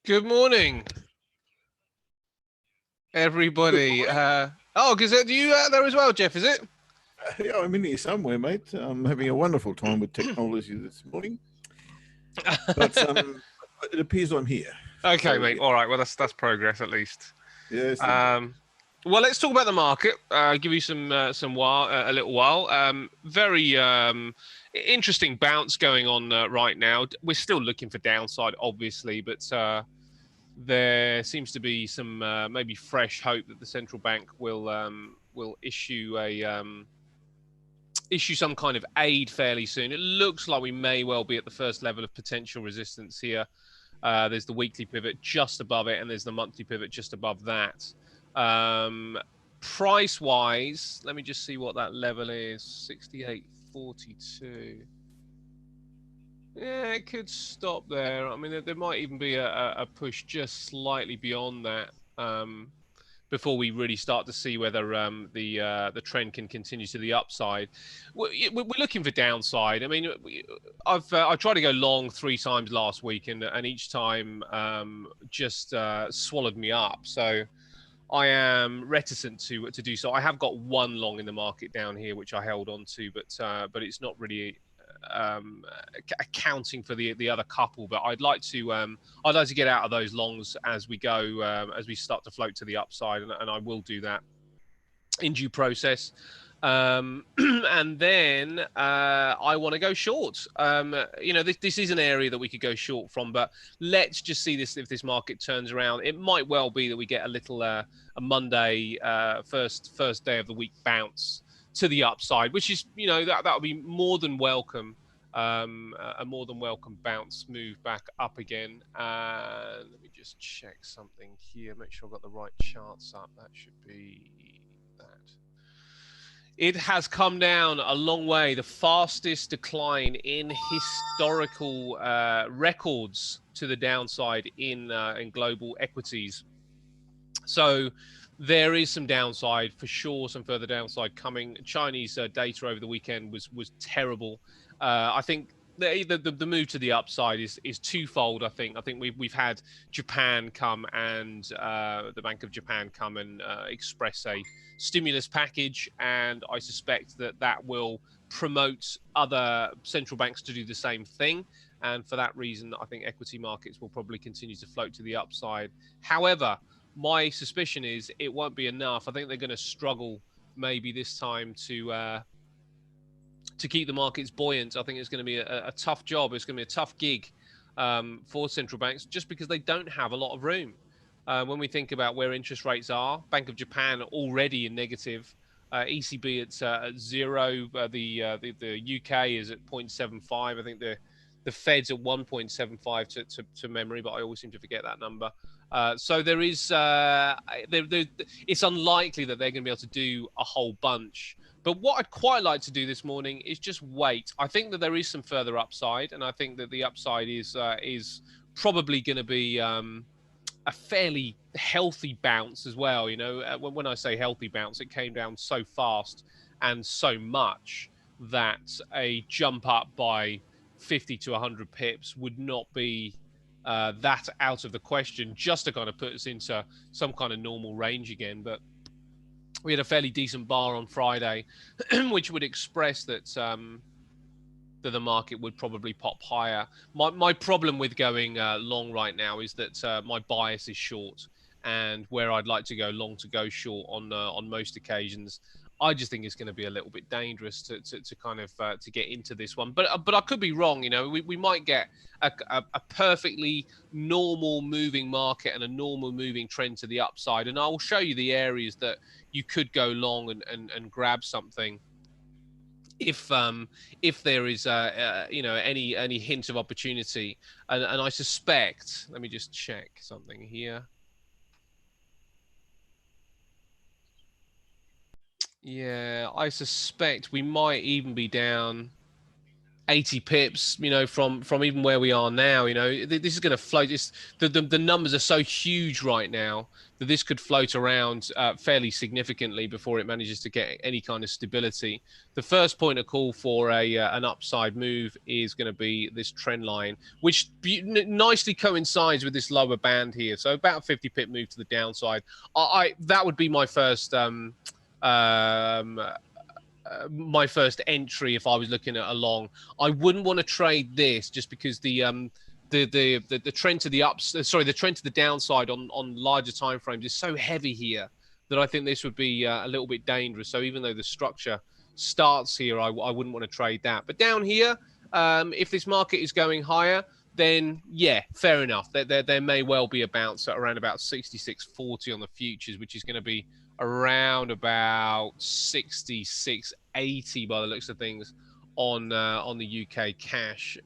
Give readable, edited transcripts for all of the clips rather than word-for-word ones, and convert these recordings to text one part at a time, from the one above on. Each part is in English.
Good morning, Good everybody. morning. Because you out there as well, Jeff? Is it? Yeah, I'm in here somewhere, mate. I'm having a wonderful time with technology this morning, but it appears I'm here. Okay, So mate. yeah, All right. Well, that's progress at least. yes, indeed. Um, well, let's talk about the market. Give you some while, a little while. Very interesting bounce going on right now. We're still looking for downside, obviously, but there seems to be some maybe fresh hope that the central bank will issue some kind of aid fairly soon. It looks like we may well be at the first level of potential resistance here. There's the weekly pivot just above it, and there's the monthly pivot just above that. Price wise, let me just see what that level is 68.42. Yeah, it could stop there. I mean, there might even be a push just slightly beyond that. Before we really start to see whether the trend can continue to the upside. We're looking for downside. I mean, I tried to go long 3 times last week, and each time just swallowed me up. So I am reticent to do so. I have got one long in the market down here, which I held on to, but it's not really accounting for the other couple. But I'd like to get out of those longs as we go as we start to float to the upside, and I will do that in due process. And then I want to go short. This is an area that we could go short from, but let's just see this if this market turns around. It might well be that we get a little a Monday first day of the week bounce to the upside, which is that would be more than welcome. A more than welcome bounce move back up again. Let me just check something here. Make sure I've got the right charts up. That should be that. It has come down a long way, the fastest decline in historical records to the downside in global equities. So there is some downside for sure, some further downside coming. Chinese data over the weekend was terrible. I think the move to the upside is twofold. I think we've had Japan come and the Bank of Japan come and express a stimulus package, and I suspect that will promote other central banks to do the same thing. And for that reason, I think equity markets will probably continue to float to the upside. However, my suspicion is it won't be enough. I think they're going to struggle maybe this time to keep the markets buoyant. I think it's going to be a tough job. It's going to be a tough gig for central banks just because they don't have a lot of room. When we think about where interest rates are, Bank of Japan already in negative, ECB at zero, the UK is at 0.75. I think the Fed's at 1.75 to memory, but I always seem to forget that number. So there is it's unlikely that they're going to be able to do a whole bunch. But what I'd quite like to do this morning is just wait. I think that there is some further upside, and I think that the upside is probably going to be a fairly healthy bounce as well. When I say healthy bounce, it came down so fast and so much that a jump up by 50 to 100 pips would not be that out of the question, just to kind of put us into some kind of normal range again. But we had a fairly decent bar on Friday, which would express that that the market would probably pop higher. My problem with going long right now is that my bias is short, and where I'd like to go long to go short on most occasions. I just think it's going to be a little bit dangerous to kind of to get into this one, but I could be wrong. We might get a perfectly normal moving market and a normal moving trend to the upside, and I will show you the areas that you could go long and grab something if there is any hint of opportunity, and I suspect, let me just check something here. Yeah, I suspect we might even be down 80 pips, you know, from even where we are now. You know, this is going to float. The numbers are so huge right now that this could float around fairly significantly before it manages to get any kind of stability. The first point of call for an upside move is going to be this trend line, which nicely coincides with this lower band here. So about a 50 pip move to the downside. That would be my first my first entry if I was looking at a long. I wouldn't want to trade this just because the trend to the the trend to the downside on larger time frames is so heavy here that I think this would be a little bit dangerous. So even though the structure starts here, I wouldn't want to trade that. But down here, if this market is going higher, then yeah, fair enough. There may well be a bounce at around about 66.40 on the futures, which is going to be around about 66.80 by the looks of things on the UK cash.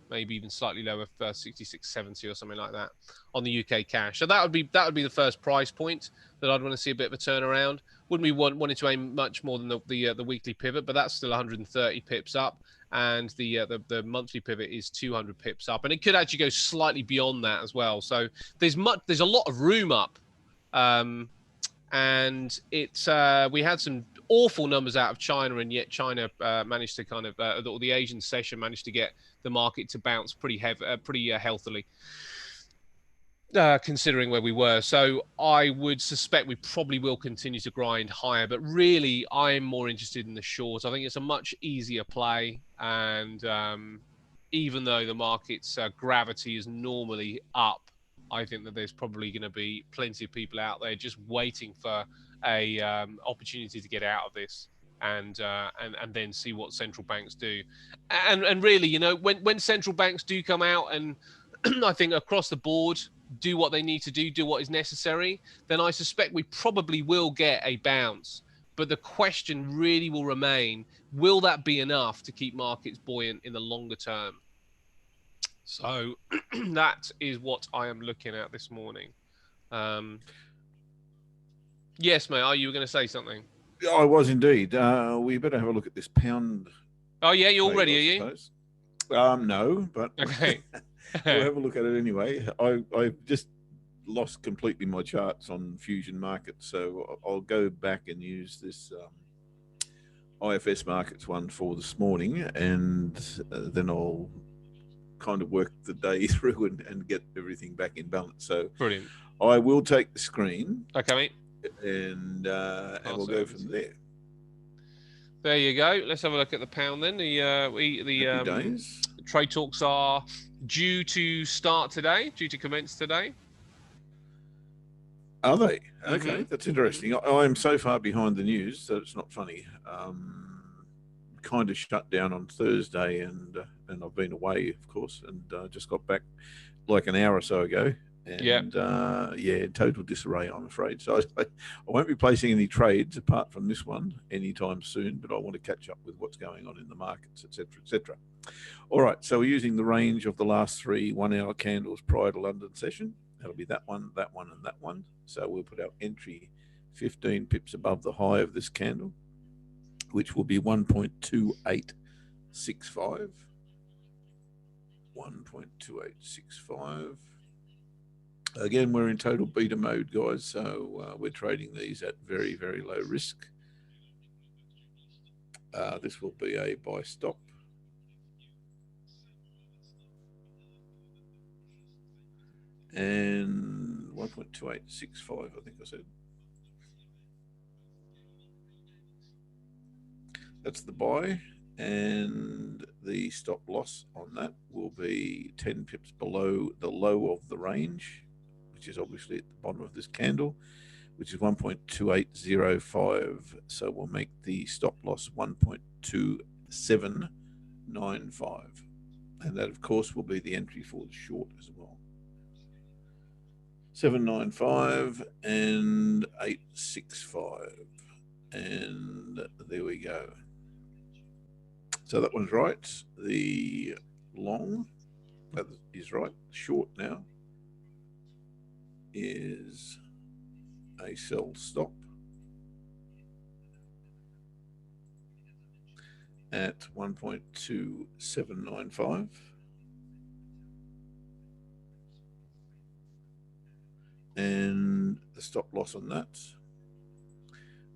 Maybe even slightly lower for 66.70 or something like that on the UK cash. So that would be the first price point that I'd want to see a bit of a turnaround. Wouldn't be wanting to aim much more than the weekly pivot, but that's still 130 pips up, and the monthly pivot is 200 pips up, and it could actually go slightly beyond that as well. So there's a lot of room up. And it's we had some awful numbers out of China, and yet China managed to kind of the Asian session managed to get the market to bounce pretty healthily, considering where we were. So I would suspect we probably will continue to grind higher, but really I'm more interested in the short. I think it's a much easier play, and even though the market's gravity is normally up, I think that there's probably going to be plenty of people out there just waiting for a opportunity to get out of this and then see what central banks do. And really, you know, when central banks do come out and I think across the board do what they need to do what is necessary, then I suspect we probably will get a bounce. But the question really will remain, will that be enough to keep markets buoyant in the longer term? So that is what I am looking at this morning. Yes, mate. Are you going to say something? I was indeed. We better have a look at this pound. Oh yeah, you all ready? Are you? No, but okay. We'll have a look at it anyway. I just lost completely my charts on Fusion Markets, so I'll go back and use this IFS Markets one for this morning, and then I'll kind of work the day through and get everything back in balance. So brilliant. I will take the screen. Okay, mate. And we'll go from there. There you go. Let's have a look at the pound then. The trade talks are due to start today, due to commence today. Are they? Okay, that's interesting. I am so far behind the news that it's not funny. Kind of shut down on Thursday, and I've been away, of course, and just got back like an hour or so ago. And total disarray, I'm afraid. So I won't be placing any trades apart from this one anytime soon, but I want to catch up with what's going on in the markets, etc., etc. All right, so we're using the range of the last 3 1-hour candles prior to London session. That'll be that one, and that one. So we'll put our entry 15 pips above the high of this candle, which will be 1.2865. 1.2865. Again, we're in total beta mode, guys, so we're trading these at very, very low risk. This will be a buy stop. And 1.2865, I think I said. That's the buy, and the stop loss on that will be 10 pips below the low of the range, which is obviously at the bottom of this candle, which is 1.2805. So we'll make the stop loss 1.2795. And that, of course, will be the entry for the short as well. 795 and 865. And there we go. So that one's right. The long, that is right. Short now is a sell stop, at 1.2795. And the stop loss on that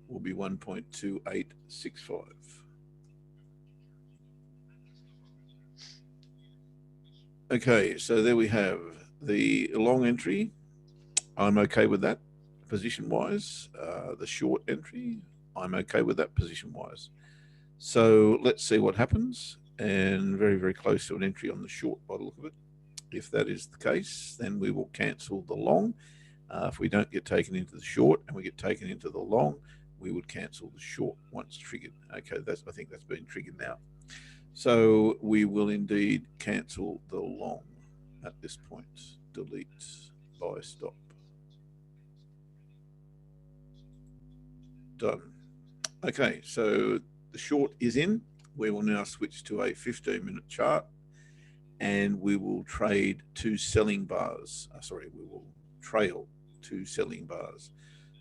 will be 1.2865. Okay, so there we have the long entry. I'm okay with that position-wise. The short entry, I'm okay with that position-wise. So let's see what happens. And very, very close to an entry on the short by the look of it. If that is the case, then we will cancel the long. If we don't get taken into the short and we get taken into the long, we would cancel the short once triggered. Okay, I think that's been triggered now. So we will indeed cancel the long at this point. Delete, buy, stop. Done. Okay, so the short is in. We will now switch to a 15-minute chart, and we will trade two selling bars. We will trail two selling bars.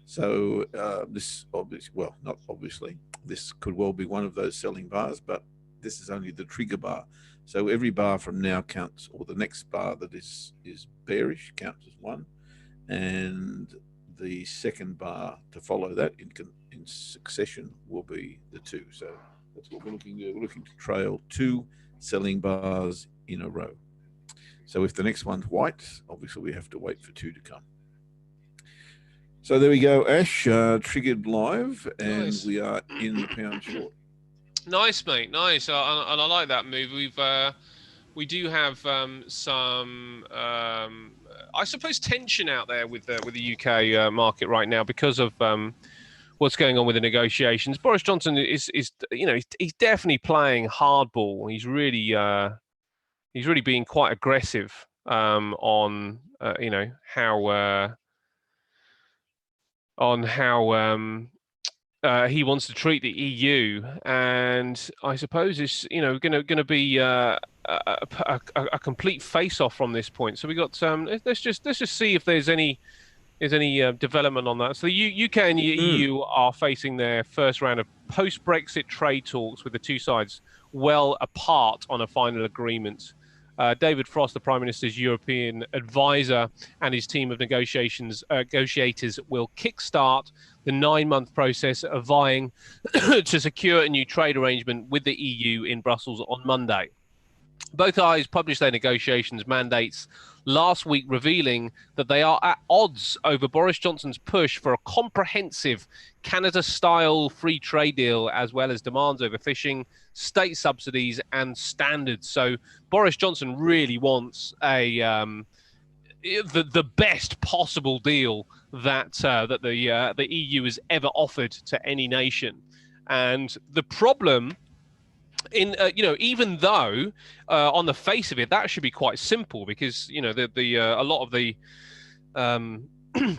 So this obviously, well, not obviously, this could well be one of those selling bars, but this is only the trigger bar. So every bar from now counts, or the next bar that is bearish counts as one, and the second bar to follow that in succession will be the two. So that's what we're looking to. We're looking to trail two selling bars in a row. So if the next one's white, obviously we have to wait for two to come. So there we go, Ash, triggered live, and nice. We are in the pound short. Nice, mate. Nice, and I like that move. We do have some, I suppose, tension out there with the UK market right now because of what's going on with the negotiations. Boris Johnson is he's definitely playing hardball. He's really being quite aggressive on how he wants to treat the EU, and I suppose it's going to be a complete face-off from this point. So we got let's just see if there's any development on that. So the UK and the EU are facing their first round of post-Brexit trade talks, with the two sides well apart on a final agreement. David Frost, the Prime Minister's European advisor, and his team of negotiators will kickstart the 9-month process of vying to secure a new trade arrangement with the EU in Brussels on Monday. Both sides published their negotiations mandates last week, revealing that they are at odds over Boris Johnson's push for a comprehensive Canada-style free trade deal, as well as demands over fishing, state subsidies, and standards. So Boris Johnson really wants the best possible deal that the EU has ever offered to any nation. And the problem, even though on the face of it that should be quite simple, because a lot of the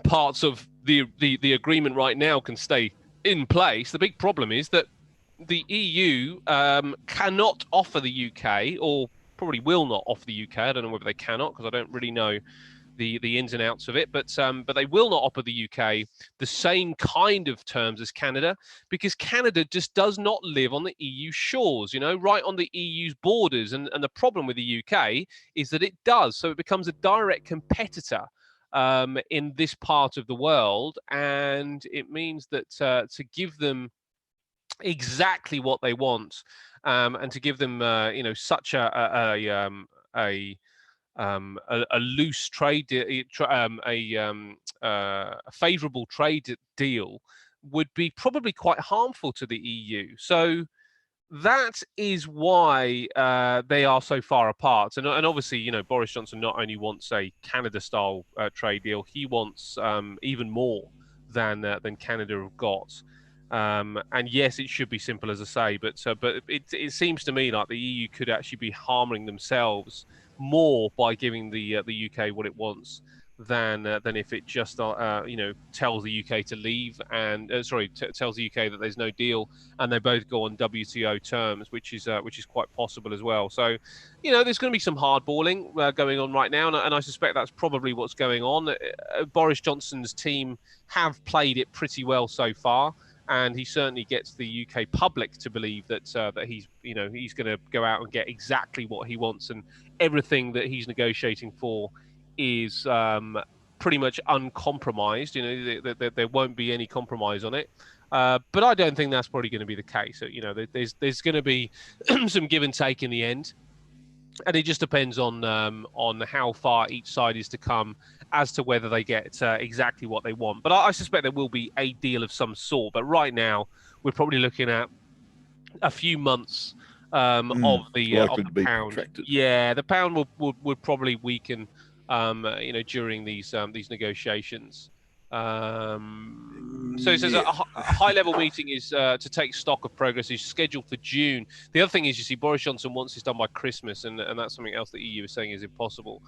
parts of the agreement right now can stay in place. The big problem is that the EU cannot offer the UK, or probably will not offer the UK. I don't know whether they cannot, because I don't really know the ins and outs of it, but they will not offer the UK the same kind of terms as Canada, because Canada just does not live on the EU shores, right on the EU's borders. And the problem with the UK is that it does. So it becomes a direct competitor in this part of the world. And it means that to give them exactly what they want, and to give them, such a loose trade, a favourable trade deal, would be probably quite harmful to the EU. So that is why they are so far apart. And obviously, Boris Johnson not only wants a Canada-style trade deal, he wants even more than Canada have got. And yes, it should be simple, as I say, but it seems to me like the EU could actually be harming themselves more by giving the UK what it wants than if it just tells the UK to leave, and tells the UK that there's no deal and they both go on WTO terms, which is quite possible as well. So there's going to be some hardballing going on right now, and I suspect that's probably what's going on. Boris Johnson's team have played it pretty well so far. and he certainly gets the UK public to believe that that he's going to go out and get exactly what he wants, and everything that he's negotiating for is pretty much uncompromised. There won't be any compromise on it. But I don't think that's probably going to be the case. There's going to be some give and take in the end, and it just depends on how far each side is to come as to whether they get exactly what they want. But I suspect there will be a deal of some sort. But right now, we're probably looking at a few months of the pound. Protracted. Yeah, the pound would probably weaken, during these negotiations. So it says a high-level meeting is to take stock of progress is scheduled for June. The other thing is, you see, Boris Johnson wants this done by Christmas, and that's something else that EU is saying is impossible.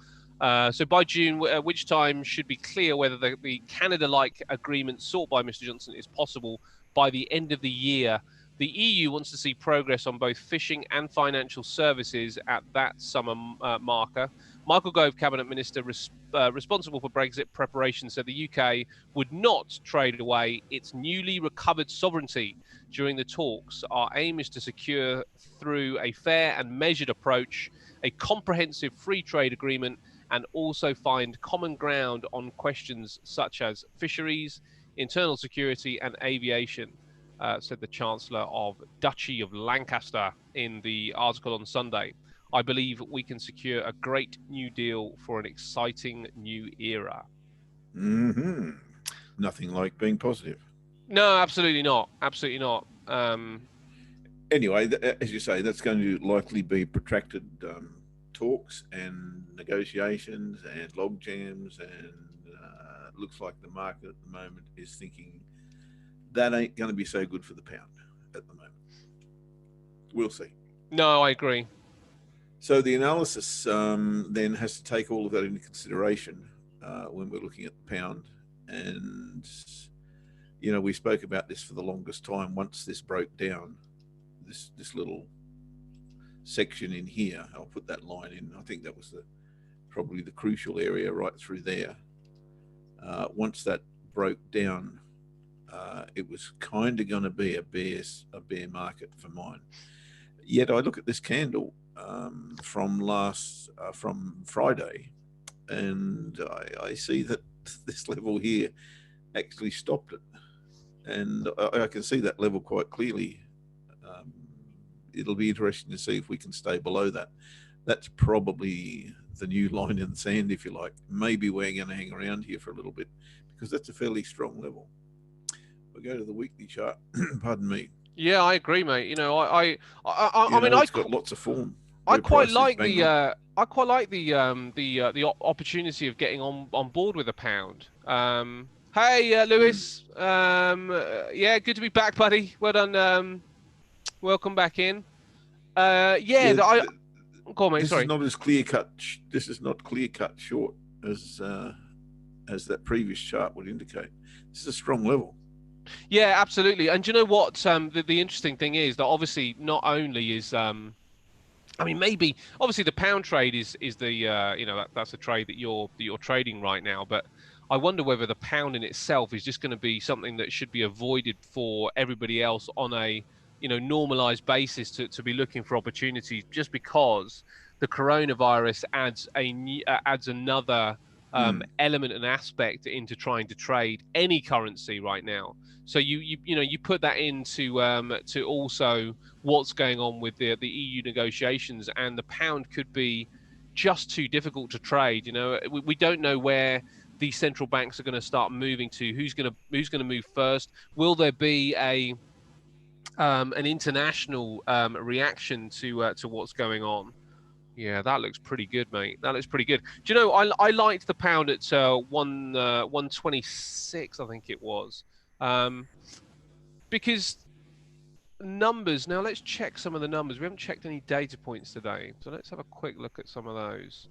So by June, which time should be clear whether the Canada-like agreement sought by Mr. Johnson is possible by the end of the year. The EU wants to see progress on both fishing and financial services at that summer marker. Michael Gove, Cabinet Minister responsible for Brexit preparation, said the UK would not trade away its newly recovered sovereignty during the talks. Our aim is to secure, through a fair and measured approach, a comprehensive free trade agreement, and also find common ground on questions such as fisheries, internal security, and aviation. Said the Chancellor of Duchy of Lancaster in the article on Sunday. I believe we can secure a great new deal for an exciting new era. Mm-hmm. Nothing like being positive. No, absolutely not. Absolutely not. Anyway, as you say, that's going to likely be protracted talks and negotiations and log jams, and it looks like the market at the moment is thinking that ain't going to be so good for the pound at the moment. We'll see. No, I agree. So the analysis then has to take all of that into consideration when we're looking at the pound. And, we spoke about this for the longest time. Once this broke down, this little section in here, I'll put that line in. I think that was probably the crucial area right through there. Once that broke down, it was kind of going to be a bear market for mine. Yet I look at this candle from Friday, and I see that this level here actually stopped it, and I can see that level quite clearly. It'll be interesting to see if we can stay below that. That's probably the new line in the sand, if you like. Maybe we're going to hang around here for a little bit because that's a fairly strong level. We'll go to the weekly chart. Pardon me. Yeah, I agree, mate. I mean, it's got lots of form. I quite like the opportunity of getting on board with a pound. Hey, Lewis. Yeah, good to be back, buddy. Well done. Welcome back in. Go on, mate. Sorry. Is not as clear cut. This is not clear cut short as that previous chart would indicate. This is a strong level. Yeah, absolutely. And do you know what? The interesting thing is that obviously not only is maybe obviously the pound trade is the that's a trade that you're trading right now, but I wonder whether the pound in itself is just going to be something that should be avoided for everybody else on a normalized basis to be looking for opportunities, just because the coronavirus adds another element and aspect into trying to trade any currency right now. So you put that into to also what's going on with the EU negotiations, and the pound could be just too difficult to trade. We don't know where these central banks are going to start moving to. Who's going to move first? Will there be an international reaction to what's going on? Yeah, that looks pretty good, mate. That looks pretty good. Do you know, I liked the pound at 126, I think it was, because numbers. Now let's check some of the numbers. We haven't checked any data points today, so let's have a quick look at some of those.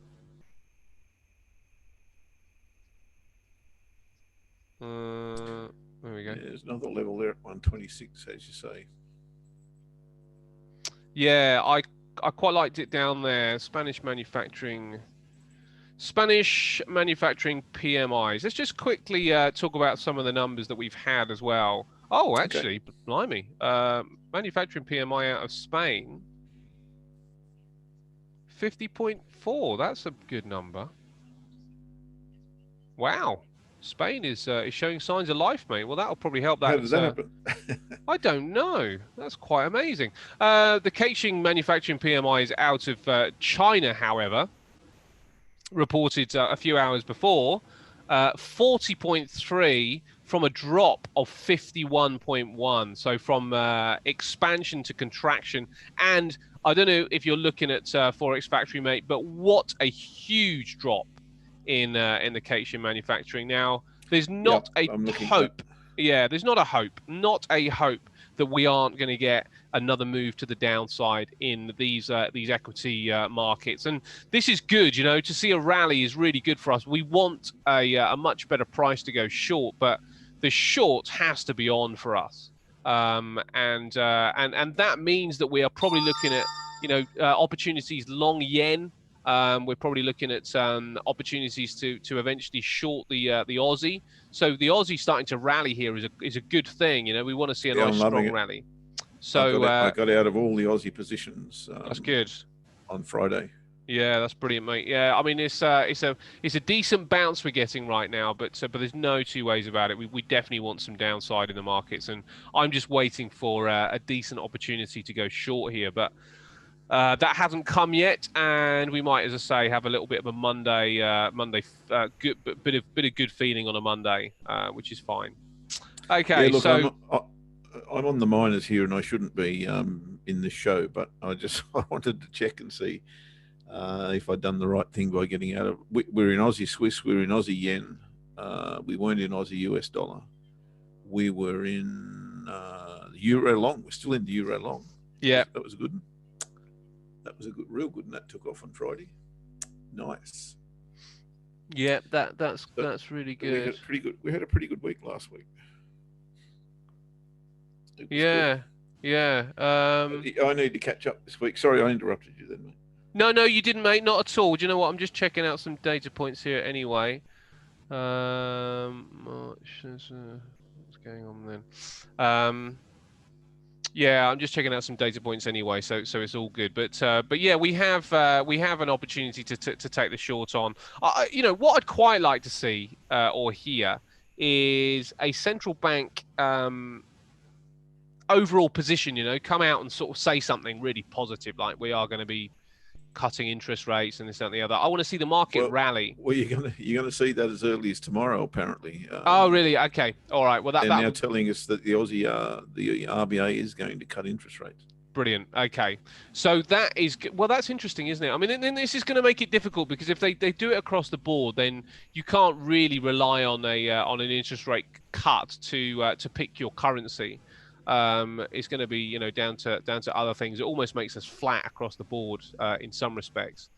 There we go. Yeah, there's another level there at 126, as you say. Yeah, I quite liked it down there. Spanish manufacturing PMIs. Let's just quickly talk about some of the numbers that we've had as well. Oh, Okay. actually, blimey. Manufacturing PMI out of Spain, 50.4. That's a good number. Wow. Spain is showing signs of life, mate. Well, that'll probably help How that. did that happen? I don't know. That's quite amazing. The Caixin manufacturing PMI is out of China, however, reported a few hours before, 40.3 from a drop of 51.1. So from expansion to contraction. And I don't know if you're looking at Forex Factory, mate, but what a huge drop in the Caixin manufacturing. Now, there's not I'm looking at hope. Yeah, there's not a hope that we aren't going to get another move to the downside in these equity markets. And this is good, to see a rally is really good for us. We want a much better price to go short, but the short has to be on for us. And that means that we are probably looking at, opportunities long yen. We're probably looking at opportunities to eventually short the Aussie. So the Aussie starting to rally here is a good thing. We want to see a nice strong rally. So I got out of all the Aussie positions. That's good. On Friday. Yeah, that's brilliant, mate. Yeah, I mean it's a decent bounce we're getting right now, but there's no two ways about it. We definitely want some downside in the markets, and I'm just waiting for a decent opportunity to go short here, but. That hasn't come yet, and we might, as I say, have a little bit of a Monday good bit of good feeling on a Monday, which is fine. Okay, yeah, look, so I'm on the minors here, and I shouldn't be in this show, but I wanted to check and see if I'd done the right thing by getting out of. We're in Aussie Swiss, we're in Aussie yen, we weren't in Aussie US dollar, we were in Euro long. We're still in the Euro long. Yeah, that was good. That was real good, and that took off on Friday. Nice. Yeah, that's really good. We had a pretty good week last week. Yeah, good. Yeah. I need to catch up this week. Sorry, I interrupted you then, mate. No, you didn't, mate. Not at all. Do you know what? I'm just checking out some data points here anyway. March. What's going on then? Yeah, I'm just checking out some data points anyway, so it's all good. But yeah, we have an opportunity to take the short on. What I'd quite like to see or hear is a central bank overall position. Come out and sort of say something really positive, like we are going to be cutting interest rates and this and the other. I want to see the market rally. Well, you're gonna see that as early as tomorrow, apparently. Oh, really? Okay. All right. Well, they're now telling us that the RBA is going to cut interest rates. Brilliant. Okay. So that's interesting, isn't it? I mean, then this is going to make it difficult because if they do it across the board, then you can't really rely on an interest rate cut to pick your currency. It's going to be down to other things. It almost makes us flat across the board in some respects.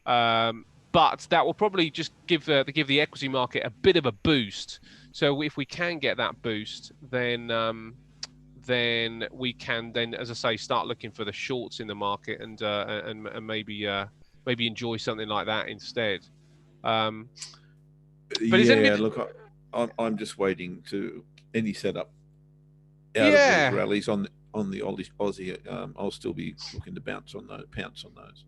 But that will probably just give the equity market a bit of a boost. So if we can get that boost, then we can as I say, start looking for the shorts in the market and maybe enjoy something like that instead. But look, I'm just waiting to any setup out of these rallies on the Aussie. I'll still be looking to pounce on those.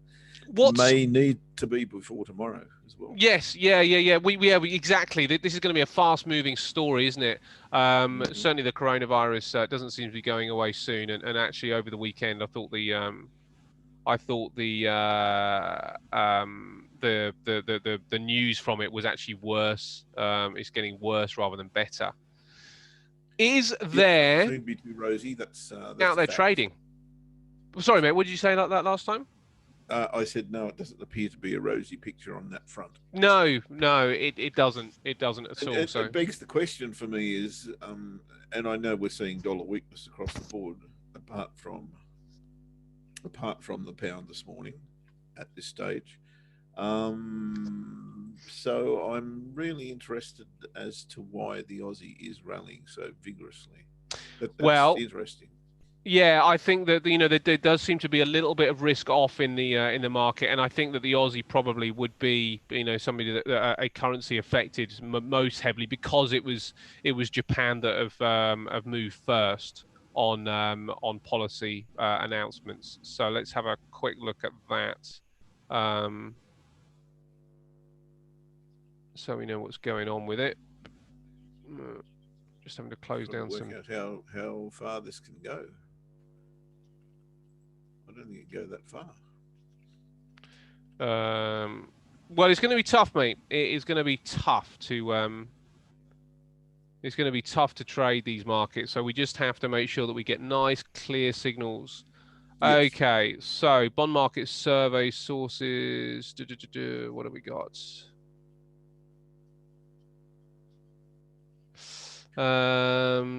May need to be before tomorrow as well. Yes, yeah. We exactly. This is going to be a fast-moving story, isn't it? Certainly, the coronavirus doesn't seem to be going away soon. And actually, over the weekend, I thought the news from it was actually worse. It's getting worse rather than better. Is there? Soon be too rosy. That's out there trading. Sorry, mate. What did you say like that last time? I said no. It doesn't appear to be a rosy picture on that front. No, it doesn't. It doesn't at all. So it begs the question for me is, and I know we're seeing dollar weakness across the board, apart from the pound this morning, at this stage. So I'm really interested as to why the Aussie is rallying so vigorously. That's interesting. Yeah, I think that there does seem to be a little bit of risk off in the market, and I think that the Aussie probably would be somebody that a currency affected most heavily because it was Japan that have moved first on policy announcements. So let's have a quick look at that, so we know what's going on with it. Just having to close down work some. out how far this can go. I don't think it can go that far. Well, it's going to be tough, mate. It is going to be tough to it's going to be tough to trade these markets. So we just have to make sure that we get nice, clear signals. Yes. Okay, so bond market survey sources. What have we got?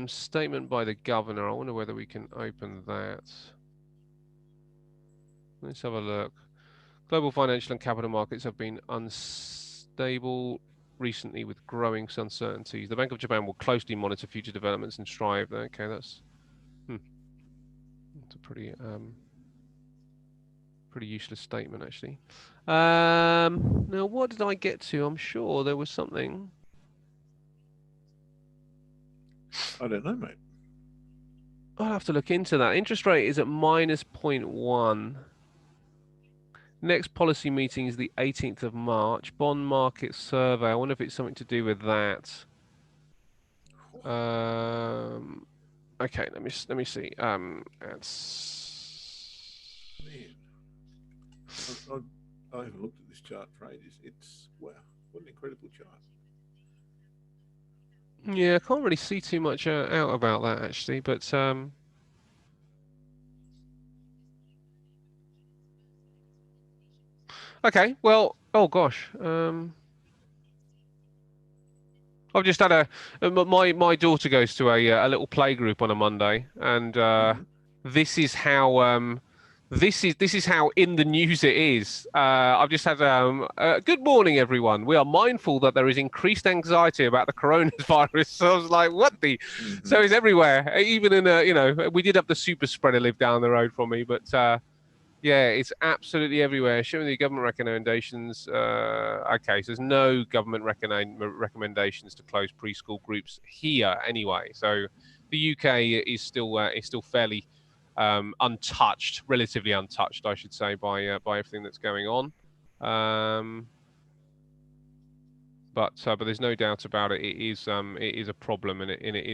Statement by the governor. I wonder whether we can open that. Let's have a look. Global financial and capital markets have been unstable recently with growing uncertainties. The Bank of Japan will closely monitor future developments and strive. Okay, that's a pretty useless statement, actually. Now, what did I get to? I'm sure there was something. I don't know, mate. I'll have to look into that. Interest rate is at -0.1. Next policy meeting is the 18th of March. Bond market survey. I wonder if it's something to do with that. Okay, let me see. I haven't looked at this chart for ages. It's wow, what an incredible chart. Yeah, I can't really see too much out about that actually, but okay. Well, oh gosh. I've just had my daughter goes to a little play group on a Monday, and this is how this is how in the news it is. I've just had good morning, everyone. We are mindful that there is increased anxiety about the coronavirus. So I was like, what the? So it's everywhere. Even in we did have the super spreader live down the road from me, but yeah, it's absolutely everywhere. Showing the government recommendations. Okay, so there's no government recommendations to close preschool groups here anyway. So the UK is still fairly untouched, relatively untouched, I should say, by everything that's going on. But there's no doubt about it. It is a problem, and it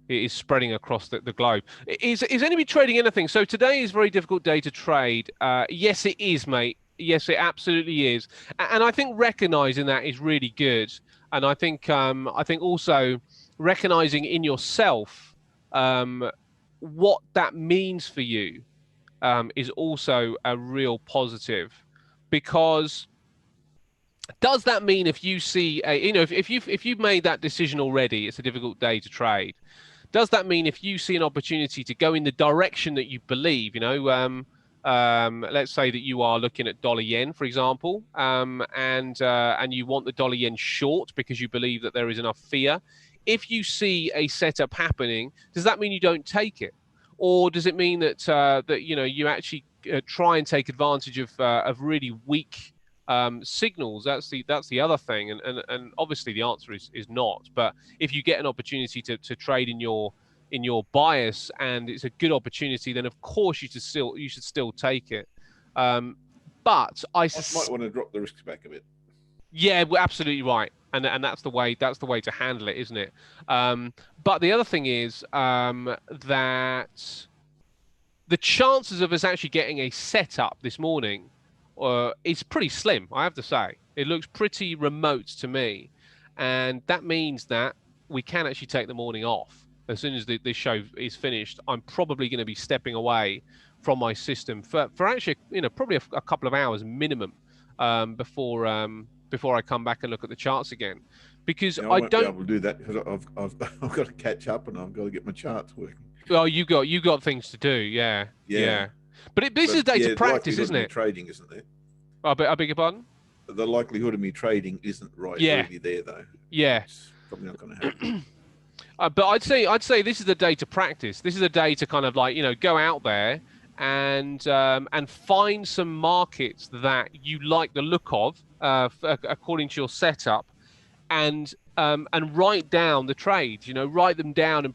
is spreading across the globe. Is anybody trading anything? So today is a very difficult day to trade. Yes, it is, mate. Yes, it absolutely is. And I think recognizing that is really good. And I think also recognizing in yourself what that means for you is also a real positive, because does that mean if you see if you've made that decision already, it's a difficult day to trade. Does that mean if you see an opportunity to go in the direction that you believe, let's say that you are looking at dollar yen, for example, and you want the dollar yen short because you believe that there is enough fear. If you see a setup happening, does that mean you don't take it, or does it mean that you actually try and take advantage of really weak signals? That's the other thing, and obviously the answer is not. But if you get an opportunity to trade in your bias and it's a good opportunity, then of course you should still take it. But I might want to drop the risks back a bit. Yeah, we're absolutely right, and that's the way to handle it, isn't it? But the other thing is that the chances of us actually getting a setup this morning is pretty slim, I have to say. It looks pretty remote to me, and that means that we can actually take the morning off. As soon as this show is finished, I'm probably going to be stepping away from my system for actually, probably a couple of hours minimum before I come back and look at the charts again, because I won't be able to do that because I've got to catch up and I've got to get my charts working. Well, you got things to do, yeah. But this is data practice, isn't it? Trading, isn't there? I beg your pardon? The likelihood of me trading isn't really there, though. Yeah. It's probably not going to happen. But I'd say this is a day to practice. This is a day to kind of like, go out there and find some markets that you like the look of, according to your setup, and write down the trades. Write them down and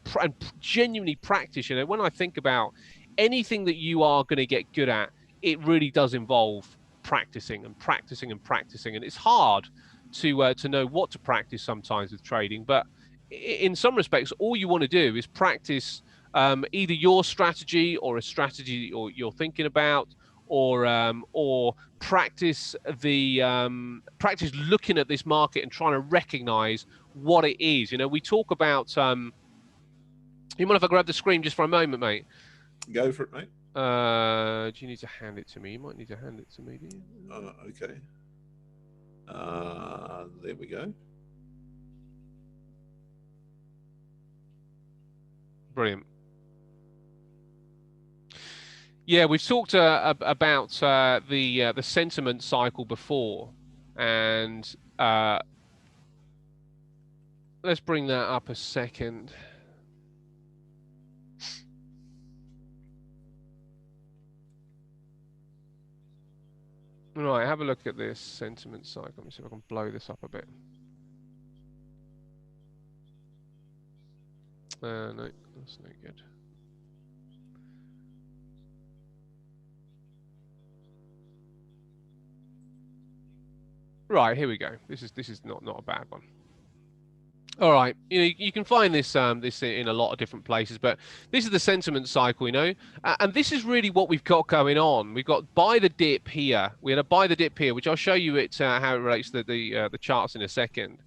genuinely practice. When I think about anything that you are going to get good at, it really does involve practicing and practicing and practicing, and it's hard to know what to practice sometimes with trading. But in some respects, all you want to do is practice either your strategy or a strategy you're thinking about, or practice practice looking at this market and trying to recognize what it is. We talk about. You mind if I grab the screen just for a moment, mate? Go for it, mate. Do you need to hand it to me? You might need to hand it to me, do you? Okay. There we go. Brilliant. Yeah, we've talked about the sentiment cycle before, and let's bring that up a second. Right, have a look at this sentiment cycle. Let me see if I can blow this up a bit. No, that's no good. Right, here we go. This is not a bad one. All right, you can find this this in a lot of different places, but this is the sentiment cycle, and this is really what we've got going on. We've got buy the dip here. We had a buy the dip here, which I'll show you how it relates to the charts in a second.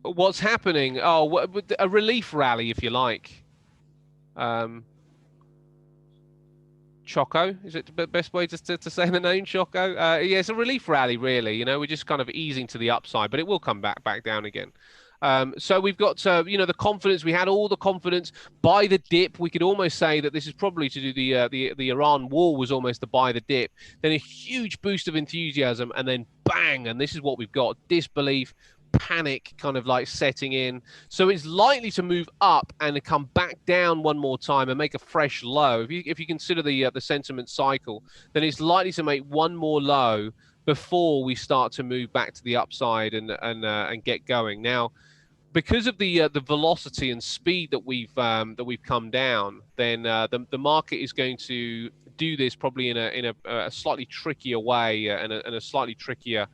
What's happening? Oh, a relief rally, if you like. Choco, is it the best way to say the name, Choco? Yeah, it's a relief rally, really. We're just kind of easing to the upside, but it will come back down again. So we've got, the confidence. We had all the confidence. Buy the dip. We could almost say that this is probably to do the Iran war was almost the buy the dip. Then a huge boost of enthusiasm, and then bang, and this is what we've got: disbelief, panic kind of like setting in. So it's likely to move up and come back down one more time and make a fresh low. If you consider the sentiment cycle, then it's likely to make one more low before we start to move back to the upside and get going. Now, because of the velocity and speed that we've come down, then the market is going to do this probably in a slightly trickier way and a slightly trickier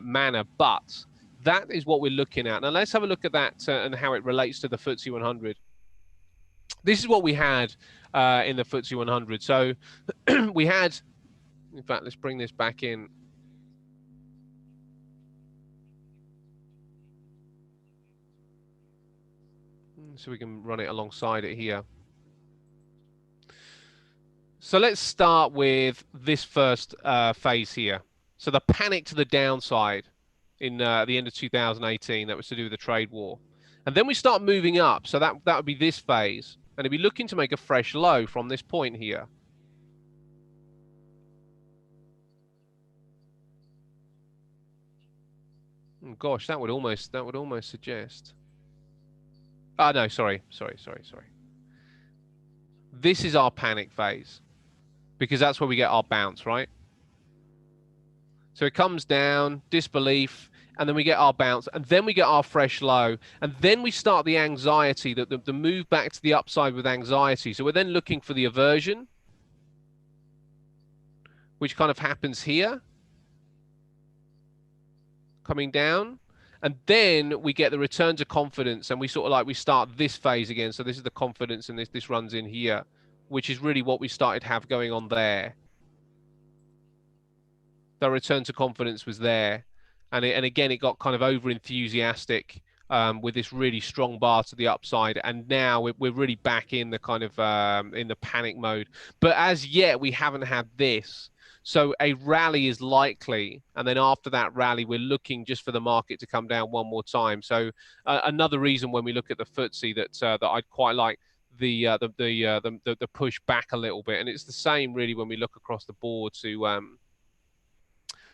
manner, but that is what we're looking at. Now, let's have a look at that and how it relates to the FTSE 100. This is what we had in the FTSE 100. So we had, in fact, let's bring this back in. So we can run it alongside it here. So let's start with this first phase here. So the panic to the downside in the end of 2018, that was to do with the trade war. And then we start moving up. So that would be this phase. And it'd be looking to make a fresh low from this point here. Oh, gosh, that would almost suggest. No, sorry. This is our panic phase, because that's where we get our bounce, right? So it comes down, disbelief, and then we get our bounce, and then we get our fresh low, and then we start the anxiety, the move back to the upside with anxiety. So we're then looking for the aversion, which kind of happens here, coming down. And then we get the return to confidence, and we start this phase again. So this is the confidence, and this runs in here, which is really what we started to have going on there. The return to confidence was there, and again it got kind of over enthusiastic with this really strong bar to the upside, and now we're really back in the kind of in the panic mode. But as yet we haven't had this. So a rally is likely, and then after that rally, we're looking just for the market to come down one more time. So another reason when we look at the FTSE that I'd quite like the push back a little bit, and it's the same really when we look across the board to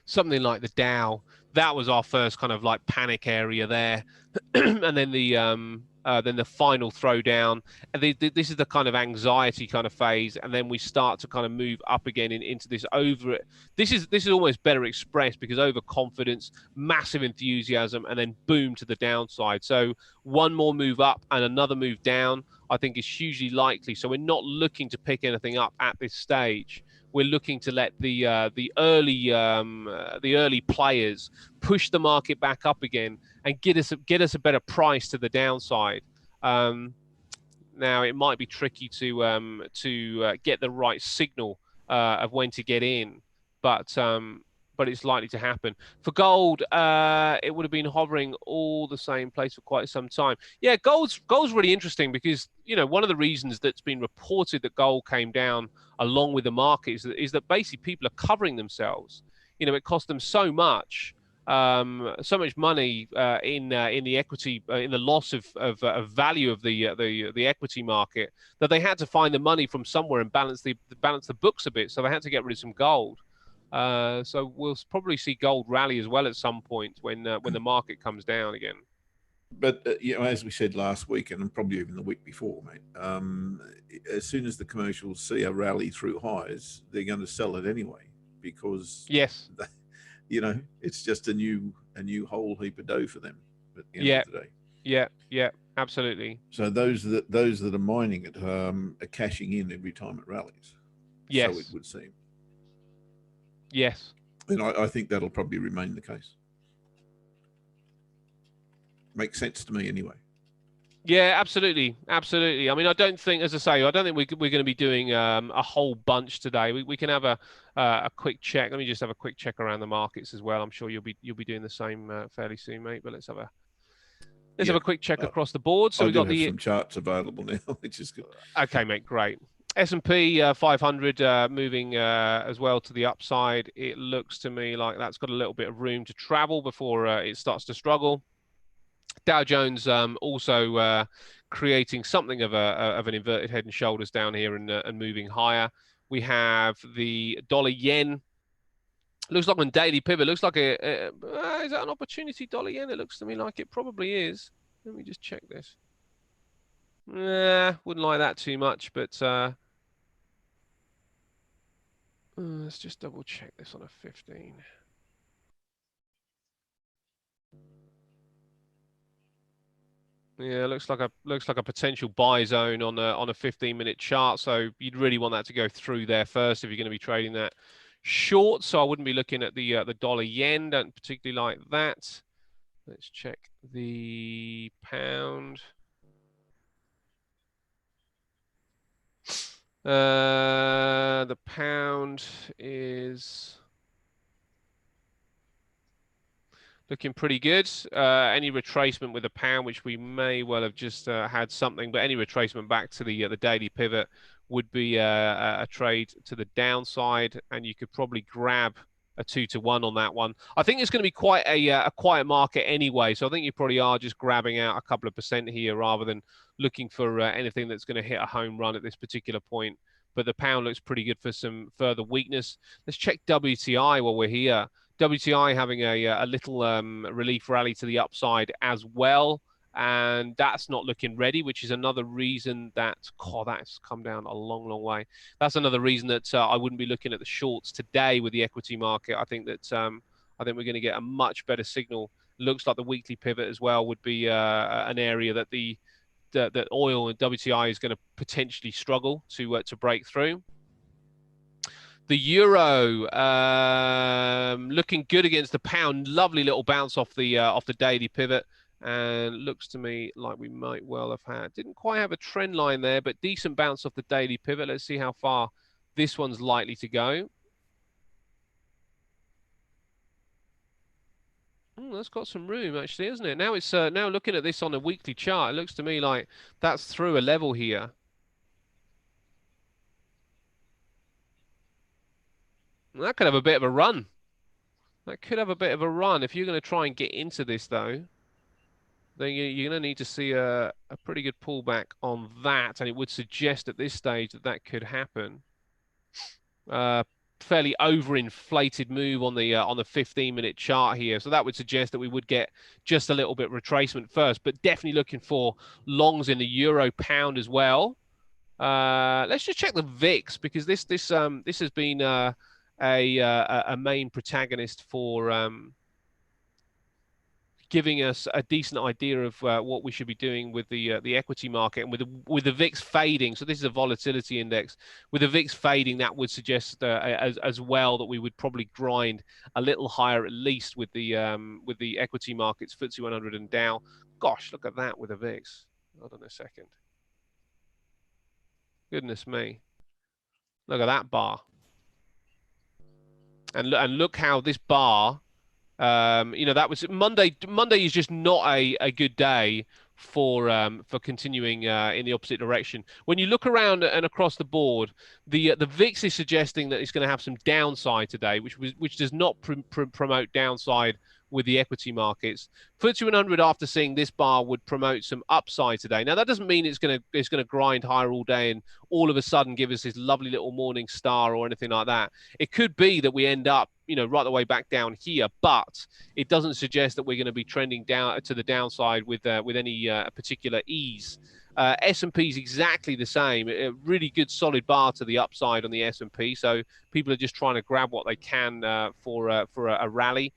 something like the Dow. That was our first kind of like panic area there, and then the final throwdown. And this is the kind of anxiety kind of phase, and then we start to kind of move up again into this over. This is almost better expressed because overconfidence, massive enthusiasm, and then boom to the downside. So one more move up and another move down, I think, is hugely likely. So we're not looking to pick anything up at this stage. We're looking to let the early players push the market back up again and get us a better price to the downside. Now it might be tricky to get the right signal of when to get in, but it's likely to happen. For gold, it would have been hovering all the same place for quite some time. Yeah, gold's really interesting because, you know, one of the reasons that's been reported that gold came down along with the market is that basically people are covering themselves. You know, it cost them so much money in the equity, in the loss of value of the equity market, that they had to find the money from somewhere and balance the books a bit. So they had to get rid of some gold. So we'll probably see gold rally as well at some point when the market comes down again. But you know, as we said last week, and probably even the week before, mate, as soon as the commercials see a rally through highs, they're going to sell it anyway, because yes, you know, it's just a new whole heap of dough for them at the end of the day. Yeah, absolutely. So those that are mining it are cashing in every time it rallies. Yes. So it would seem. Yes. And I think that'll probably remain the case. Makes sense to me anyway. Yeah, absolutely. I mean, I don't think, as I say, I don't think we're going to be doing a whole bunch today. We can have a quick check. Let me just have a quick check around the markets as well. I'm sure you'll be doing the same fairly soon, mate. But let's have a quick check across the board. So we've got some charts available now, which is good. Okay, mate, great. S&P 500 moving as well to the upside. It looks to me like that's got a little bit of room to travel before it starts to struggle. Dow Jones also creating something of an inverted head and shoulders down here and moving higher. We have the dollar yen. Looks like on daily pivot. Looks like is that an opportunity dollar yen? It looks to me like it probably is. Let me just check this. Wouldn't like that too much, but let's just double check this on a 15. Yeah, looks like a potential buy zone on a 15-minute chart. So you'd really want that to go through there first if you're going to be trading that short. So I wouldn't be looking at the dollar yen. Don't particularly like that. Let's check the pound. The pound is looking pretty good. Any retracement with the pound, which we may well have just had something, but any retracement back to the daily pivot would be a trade to the downside, and you could probably grab a 2-to-1 on that one. I think it's going to be quite a quiet market anyway, so I think you probably are just grabbing out a couple of percent here rather than looking for anything that's going to hit a home run at this particular point. But the pound looks pretty good for some further weakness. Let's check WTI while we're here. WTI having a little relief rally to the upside as well, and that's not looking ready, which is another reason that that's come down a long way. That's another reason that I wouldn't be looking at the shorts today with the equity market. I think that we're going to get a much better signal. Looks like the weekly pivot as well would be an area that that oil and WTI is going to potentially struggle to break through. The euro looking good against the pound. Lovely little bounce off the daily pivot, and looks to me like we might well have had. Didn't quite have a trend line there, but decent bounce off the daily pivot. Let's see how far this one's likely to go. That's got some room actually, isn't it? Now it's now looking at this on a weekly chart, it looks to me like that's through a level here. That could have a bit of a run. That could have a bit of a run. If you're going to try and get into this, though, then you're going to need to see a pretty good pullback on that. And it would suggest at this stage that that could happen. fairly overinflated move on the 15-minute chart here. So that would suggest that we would get just a little bit retracement first, but definitely looking for longs in the euro pound as well. Let's just check the VIX, because this has been a main protagonist for giving us a decent idea of what we should be doing with the equity market, and with the VIX fading. So this is a volatility index. With the VIX fading, that would suggest as well that we would probably grind a little higher, at least with the equity markets, FTSE 100 and Dow. Gosh, look at that with the VIX. Hold on a second. Goodness me. Look at that bar. And look how this bar, that was Monday. Monday is just not a good day for continuing in the opposite direction. When you look around and across the board, the VIX is suggesting that it's going to have some downside today, which does not promote downside with the equity markets. FTSE 100, after seeing this bar, would promote some upside today. Now that doesn't mean it's going to grind higher all day and all of a sudden give us this lovely little morning star or anything like that. It could be that we end up, right the way back down here, but it doesn't suggest that we're going to be trending down to the downside with any particular ease. S&P is exactly the same. A really good solid bar to the upside on the S&P. So people are just trying to grab what they can for a rally.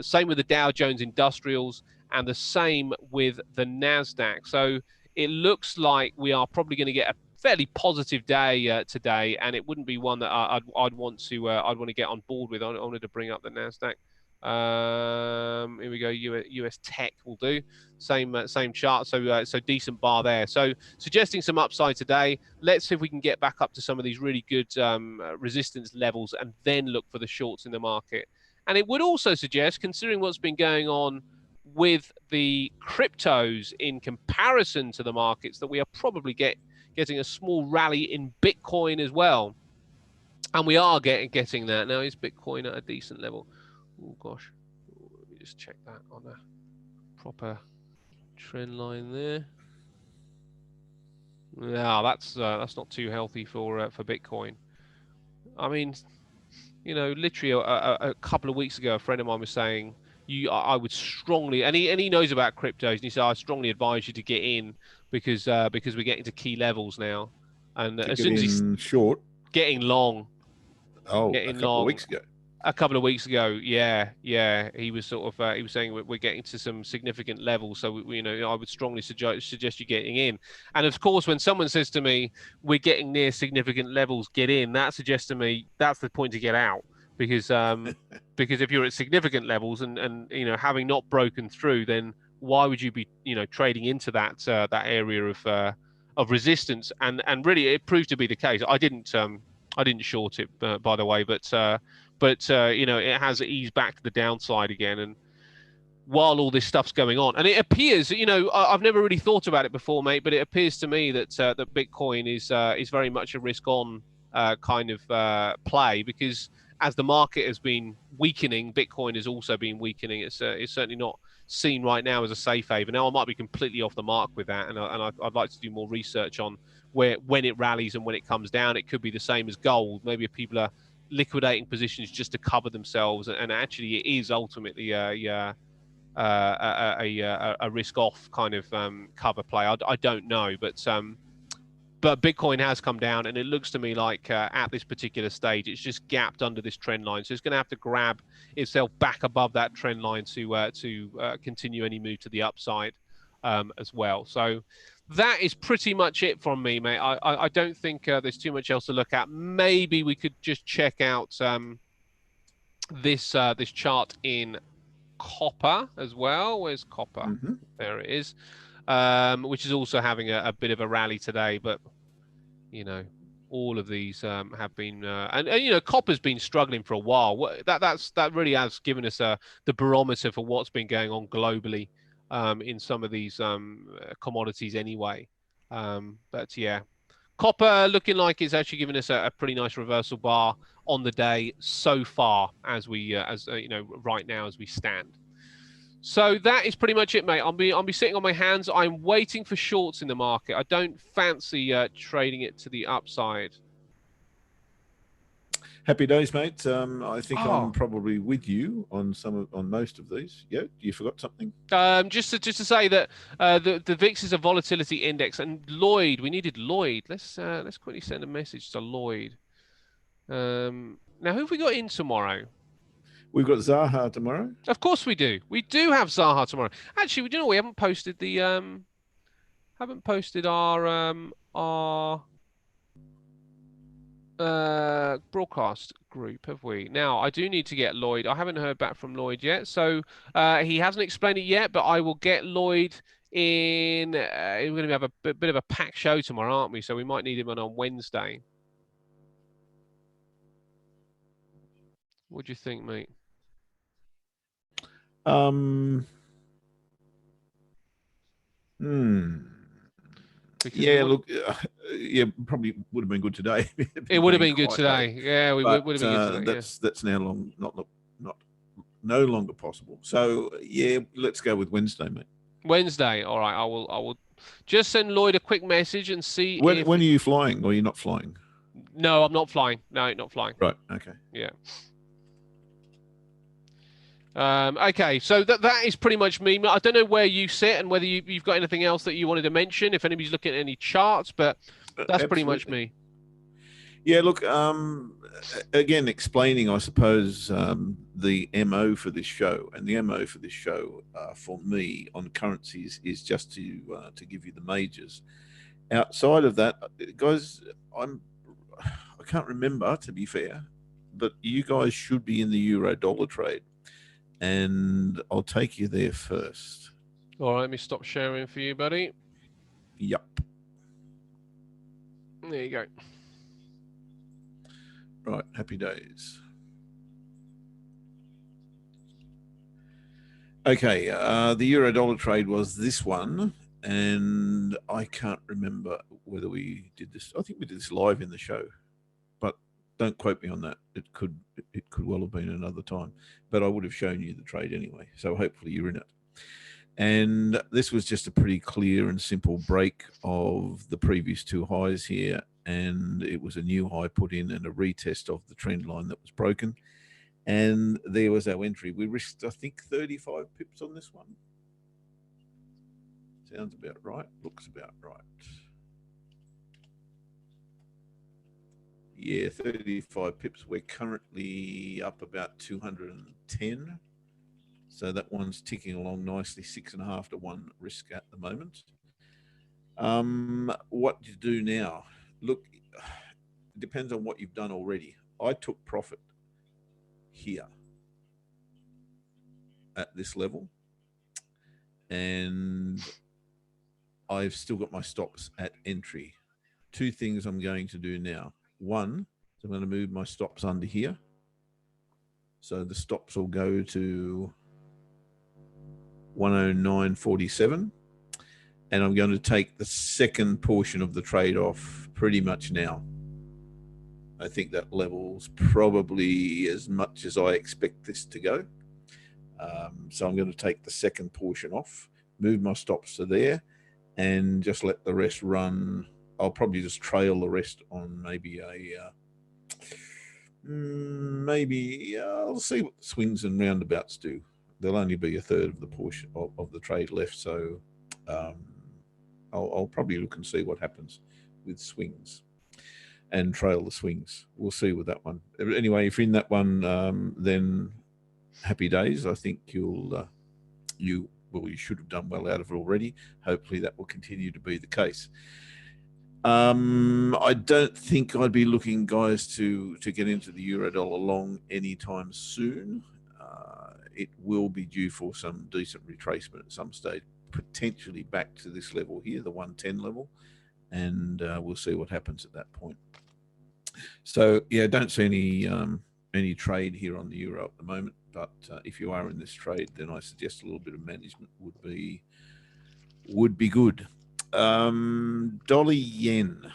Same with the Dow Jones Industrials, and the same with the NASDAQ. So it looks like we are probably going to get a fairly positive day today, and it wouldn't be one that I'd want to get on board with. I wanted to bring up the NASDAQ. Here we go. US Tech will do. Same chart. So decent bar there. So suggesting some upside today. Let's see if we can get back up to some of these really good resistance levels, and then look for the shorts in the market. And it would also suggest, considering what's been going on with the cryptos in comparison to the markets, that we are probably getting a small rally in Bitcoin as well. And we are getting that. Now, is Bitcoin at a decent level? Oh, gosh. Let me just check that on a proper trend line there. No, that's not too healthy for Bitcoin. I mean, literally a couple of weeks ago, a friend of mine was saying, I would strongly, and he knows about cryptos, and he said, I strongly advise you to get in because we're getting to key levels now, and as soon as he's short, getting long, a couple of weeks ago, yeah, he was he was saying we're getting to some significant levels, so I would strongly suggest you getting in. And of course, when someone says to me we're getting near significant levels, get in, that suggests to me that's the point to get out, because because if you're at significant levels and having not broken through, then why would you be trading into that area of resistance? And really, it proved to be the case. I didn't short it, by the way, but it has eased back to the downside again. And while all this stuff's going on, and it appears, I've never really thought about it before, mate, but it appears to me that that Bitcoin is very much a risk-on kind of play, because as the market has been weakening, Bitcoin has also been weakening. It's certainly not seen right now as a safe haven. Now, I might be completely off the mark with that, and I'd like to do more research on when it rallies and when it comes down. It could be the same as gold. Maybe if people are liquidating positions just to cover themselves, and actually it is ultimately a risk-off kind of cover play. I don't know, but Bitcoin has come down, and it looks to me like at this particular stage, it's just gapped under this trend line. So it's going to have to grab itself back above that trend line to continue any move to the upside as well. So that is pretty much it from me, mate. I don't think there's too much else to look at. Maybe we could just check out this chart in copper as well. Where's copper? Mm-hmm. There it is. Which is also having a bit of a rally today, but all of these have been and copper's been struggling for a while. That really has given us the barometer for what's been going on globally in some of these commodities anyway. But yeah, copper looking like it's actually giving us a pretty nice reversal bar on the day so far, as we right now as we stand. So that is pretty much it, mate. I'll be sitting on my hands. I'm waiting for shorts in the market. I don't fancy trading it to the upside. Happy days, mate. I think I'm Oh, probably with you on on most of these. Yeah, you forgot something? just to say that the VIX is a volatility index, and Lloyd, we needed Lloyd. Let's quickly send a message to Lloyd. Now who have we got in tomorrow? We've got Zaha tomorrow. Of course we do. We do have Zaha tomorrow. Actually, we do know we haven't posted the our broadcast group, have we? Now, I do need to get Lloyd. I haven't heard back from Lloyd yet, so he hasn't explained it yet, but I will get Lloyd in. We're going to have a bit of a packed show tomorrow, aren't we? So we might need him on Wednesday. What do you think, mate? Yeah, look, yeah, probably would have been good today. It would have been good today. Yeah, we would have been good today. That's now no longer possible. So yeah, let's go with Wednesday, mate. Wednesday, all right. I will just send Lloyd a quick message and see. When are you flying, or are you not flying? No, I'm not flying. No, not flying. Right. Okay. Yeah. Okay, so that is pretty much me. I don't know where you sit and whether you've got anything else that you wanted to mention, if anybody's looking at any charts, but that's pretty much me. Yeah, look, again, explaining, I suppose, the MO for this show, and the MO for this show for me on currencies is just to give you the majors. Outside of that, guys, I can't remember, to be fair, but you guys should be in the euro dollar trade. And I'll take you there first. All right, let me stop sharing for you, buddy. Yep. There you go. Right, happy days. Okay, the euro dollar trade was this one, and I can't remember whether we did this. I think we did this live in the show, but don't quote me on that. It could well have been another time, but I would have shown you the trade anyway. So hopefully you're in it. And this was just a pretty clear and simple break of the previous two highs here. And it was a new high put in and a retest of the trend line that was broken. And there was our entry. We risked, I think, 35 pips on this one. Sounds about right. Looks about right. Yeah, 35 pips. We're currently up about 210. So that one's ticking along nicely, 6.5 to 1 risk at the moment. What do you do now? Look, it depends on what you've done already. I took profit here at this level, and I've still got my stops at entry. Two things I'm going to do now. One, so I'm going to move my stops under here. So the stops will go to 109.47. And I'm going to take the second portion of the trade off pretty much now. I think that level's probably as much as I expect this to go. So I'm going to take the second portion off, move my stops to there, and just let the rest run. I'll probably just trail the rest on maybe I'll see what swings and roundabouts do. There'll only be a third of the portion of the trade left, so I'll probably look and see what happens with swings and trail the swings. We'll see with that one. Anyway, if you're in that one, then happy days. I think you should have done well out of it already. Hopefully that will continue to be the case. I don't think I'd be looking, guys, to get into the euro dollar long anytime soon. It will be due for some decent retracement at some stage, potentially back to this level here, the 110 level, and we'll see what happens at that point. So yeah, don't see any trade here on the euro at the moment, but if you are in this trade, then I suggest a little bit of management would be good. Dollar yen.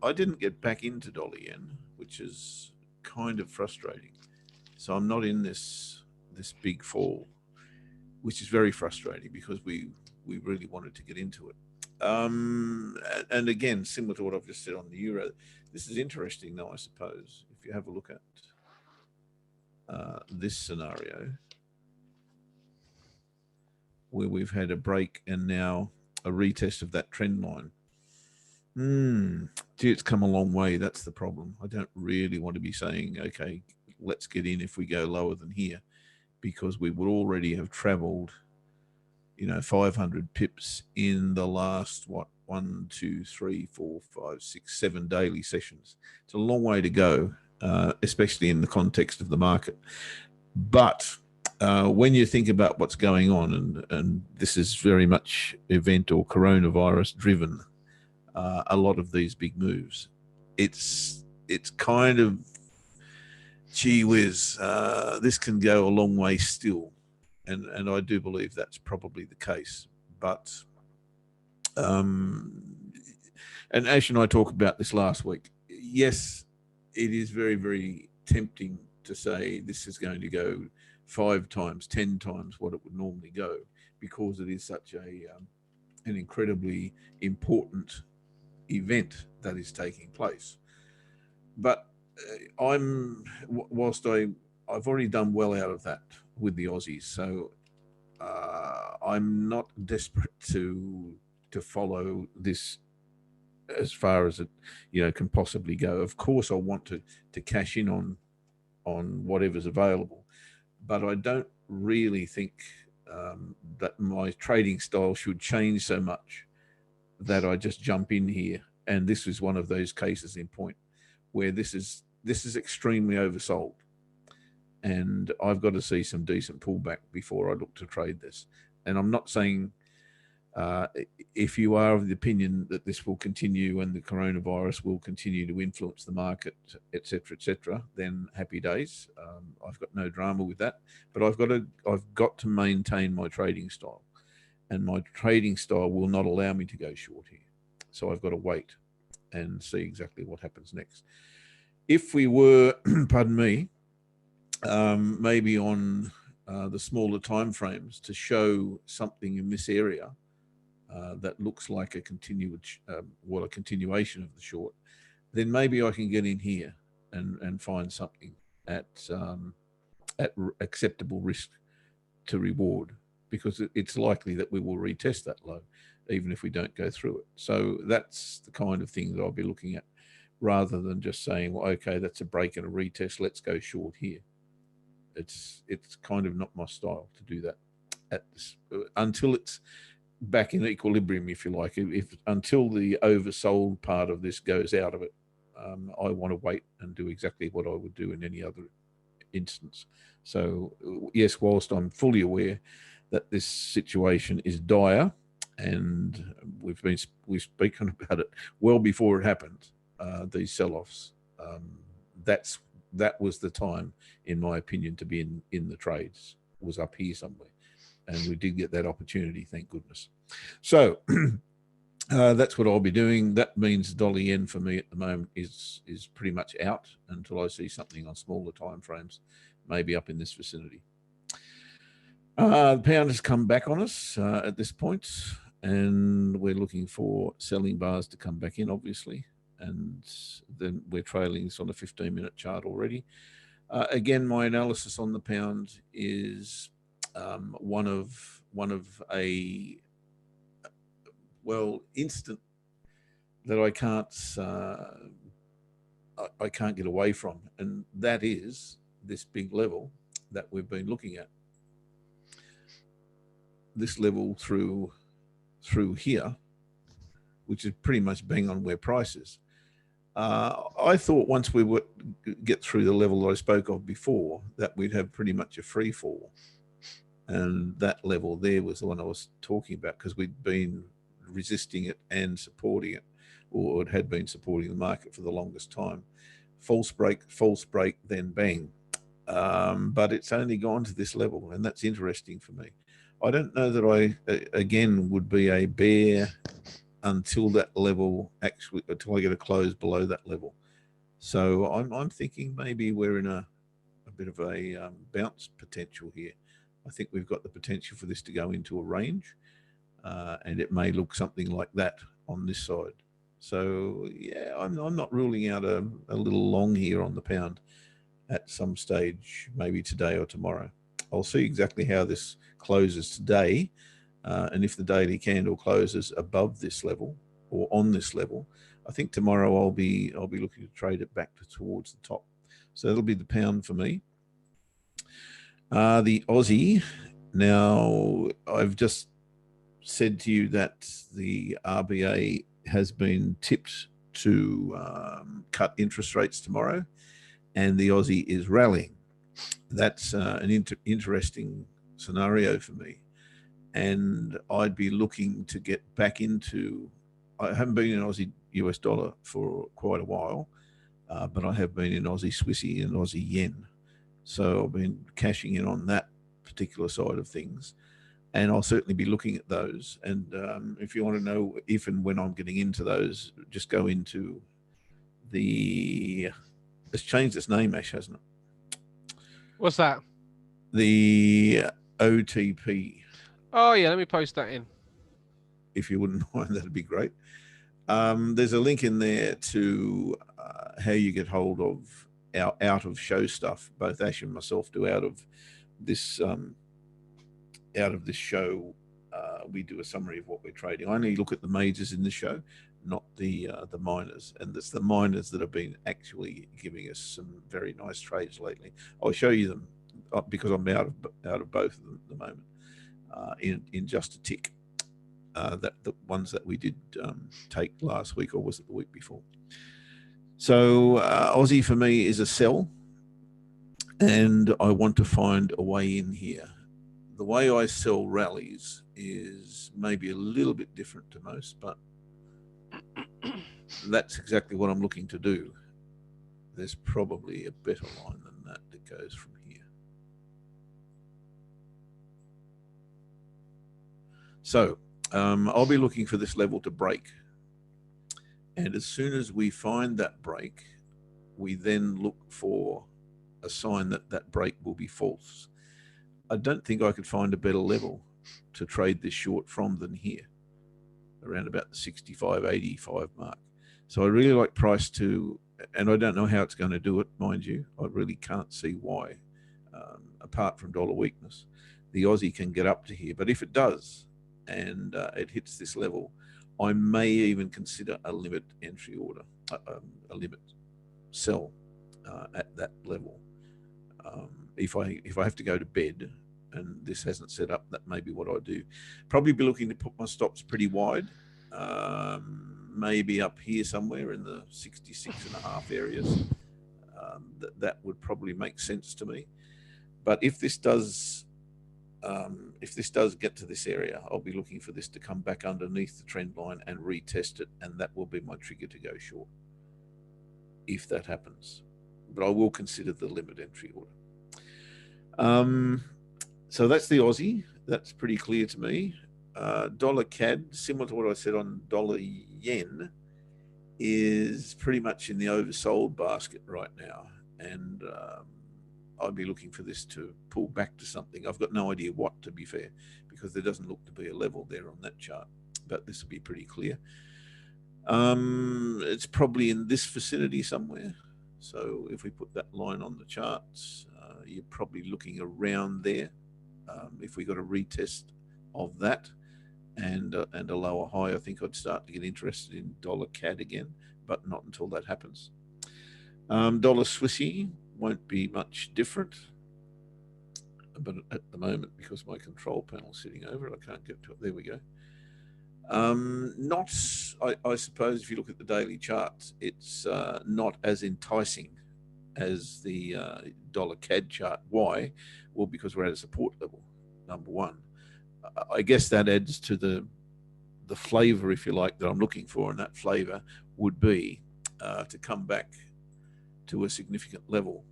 I didn't get back into dollar yen, which is kind of frustrating. So I'm not in this big fall, which is very frustrating because we really wanted to get into it. And again, similar to what I've just said on the euro, this is interesting though, I suppose. if you have a look at this scenario, where we've had a break and now a retest of that trend line. Gee, it's come a long way. That's the problem. I don't really want to be saying, okay, let's get in if we go lower than here, because we would already have traveled, 500 pips in the last, 1, 2, 3, 4, 5, 6, 7 daily sessions. It's a long way to go, especially in the context of the market. But when you think about what's going on, and this is very much event or coronavirus driven, a lot of these big moves, it's kind of, gee whiz, this can go a long way still, and I do believe that's probably the case. But and Ash and I talked about this last week. Yes, it is very, very tempting to say this is going to go 5 times, 10 times what it would normally go, because it is such an incredibly important event that is taking place. But whilst I've already done well out of that with the Aussies, so I'm not desperate to follow this as far as it can possibly go. Of course, I want to cash in on whatever's available, but I don't really think that my trading style should change so much that I just jump in here. And this is one of those cases in point where this is extremely oversold, and I've got to see some decent pullback before I look to trade this. And I'm not saying if you are of the opinion that this will continue and the coronavirus will continue to influence the market, etc., then happy days. I've got no drama with that, but I've got to maintain my trading style, and my trading style will not allow me to go short here. So I've got to wait and see exactly what happens next. If we were, pardon me, maybe on the smaller time frames to show something in this area that looks like a continuation of the short, then maybe I can get in here and find something at acceptable risk to reward, because it's likely that we will retest that low, even if we don't go through it. So that's the kind of thing that I'll be looking at, rather than just saying, well, okay, that's a break and a retest, let's go short here. It's kind of not my style to do that until it's back in equilibrium, if you like. Until the oversold part of this goes out of it, I want to wait and do exactly what I would do in any other instance. So yes, whilst I'm fully aware that this situation is dire, and we've spoken about it well before it happened, these sell-offs, that was the time, in my opinion, to be in the trades, was up here somewhere, and we did get that opportunity, thank goodness. So that's what I'll be doing. That means dollar yen for me at the moment is pretty much out until I see something on smaller time frames, maybe up in this vicinity. The pound has come back on us at this point, and we're looking for selling bars to come back in, obviously, and then we're trailing this on a 15-minute chart already. Again, my analysis on the pound is one of a instant that I can't get away from, and that is this big level that we've been looking at. This level through here, which is pretty much bang on where price is. I thought once we would get through the level that I spoke of before, that we'd have pretty much a free fall. And that level there was the one I was talking about, because we'd been resisting it and supporting it, or it had been supporting the market for the longest time. False break, then bang. But it's only gone to this level, and that's interesting for me. I don't know that I, again, would be a bear until that level, actually, until I get a close below that level. So I'm thinking maybe we're in a bit of a bounce potential here. I think we've got the potential for this to go into a range, and it may look something like that on this side. So yeah, I'm not ruling out a little long here on the pound at some stage, maybe today or tomorrow. I'll see exactly how this closes today, and if the daily candle closes above this level or on this level, I think tomorrow I'll be looking to trade it back towards the top. So that'll be the pound for me. The Aussie. Now I've just said to you that the RBA has been tipped to cut interest rates tomorrow, and the Aussie is rallying. That's an interesting scenario for me, and I'd be looking to get back into. I haven't been in Aussie US dollar for quite a while, but I have been in Aussie Swissy and Aussie yen. So I've been cashing in on that particular side of things, and I'll certainly be looking at those. And if you want to know if and when I'm getting into those, just go into the. It's changed its name, Ash, hasn't it? What's that? The OTP. Oh yeah, let me post that in. If you wouldn't mind, that'd be great. There's a link in there to how you get hold of our out of show stuff. Both Ash and myself do out of this show. We do a summary of what we're trading. I only look at the majors in the show, not the minors, and it's the minors that have been actually giving us some very nice trades lately. I'll show you them because I'm out of both of them at the moment in just a tick. That the ones that we did take last week, or was it the week before? So Aussie for me is a sell, and I want to find a way in here. The way I sell rallies is maybe a little bit different to most, but that's exactly what I'm looking to do. There's probably a better line than that goes from here. So I'll be looking for this level to break. And as soon as we find that break, we then look for a sign that that break will be false. I don't think I could find a better level to trade this short from than here, around about the 65.85 mark. So I really like price to, and I don't know how it's going to do it, mind you. I really can't see why, apart from dollar weakness, the Aussie can get up to here. But if it does, and it hits this level, I may even consider a limit entry order, a limit sell at that level. If I have to go to bed and this hasn't set up, that may be what I do. Probably be looking to put my stops pretty wide, maybe up here somewhere in the 66.5 areas. That would probably make sense to me. But if this does get to this area, I'll be looking for this to come back underneath the trend line and retest it, and that will be my trigger to go short if that happens. But I will consider the limit entry order. So that's the Aussie. That's pretty clear to me. Dollar CAD, similar to what I said on dollar yen, is pretty much in the oversold basket right now, and I'd be looking for this to pull back to something. I've got no idea what, to be fair, because there doesn't look to be a level there on that chart, but this will be pretty clear. It's probably in this vicinity somewhere. So if we put that line on the charts, you're probably looking around there. If we got a retest of that and a lower high, I think I'd start to get interested in dollar CAD again, but not until that happens. Dollar Swissy won't be much different, but at the moment, because my control panel is sitting over it, I can't get to it. There we go. I suppose if you look at the daily charts, it's not as enticing as the dollar CAD chart. Why? Well, because we're at a support level, number one. I guess that adds to the flavor, if you like, that I'm looking for, and that flavor would be to come back to a significant level.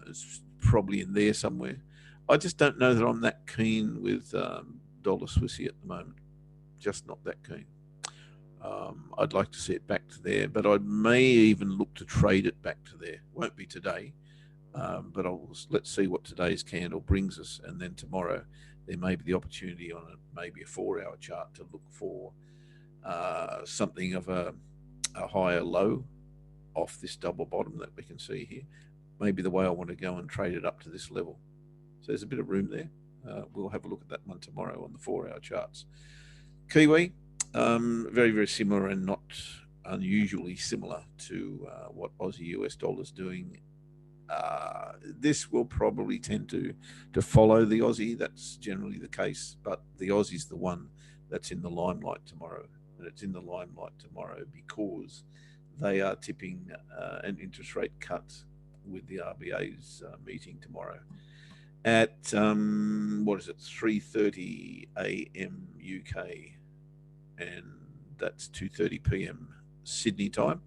It's probably in there somewhere. I just don't know that I'm that keen with dollar Swissy at the moment. Just not that keen. I'd like to see it back to there, but I may even look to trade it back to there. Won't be today, but let's see what today's candle brings us, and then tomorrow there may be the opportunity on maybe a 4-hour chart to look for something of a higher low off this double bottom that we can see here. Maybe the way I want to go and trade it up to this level. So there's a bit of room there. We'll have a look at that one tomorrow on the 4-hour charts. Kiwi, very, very similar and not unusually similar to what Aussie US dollar is doing. This will probably tend to follow the Aussie. That's generally the case, but the Aussie's the one that's in the limelight tomorrow. And it's in the limelight tomorrow because they are tipping an interest rate cut with the RBA's meeting tomorrow at 3:30 a.m. UK, and that's 2:30 p.m. Sydney time.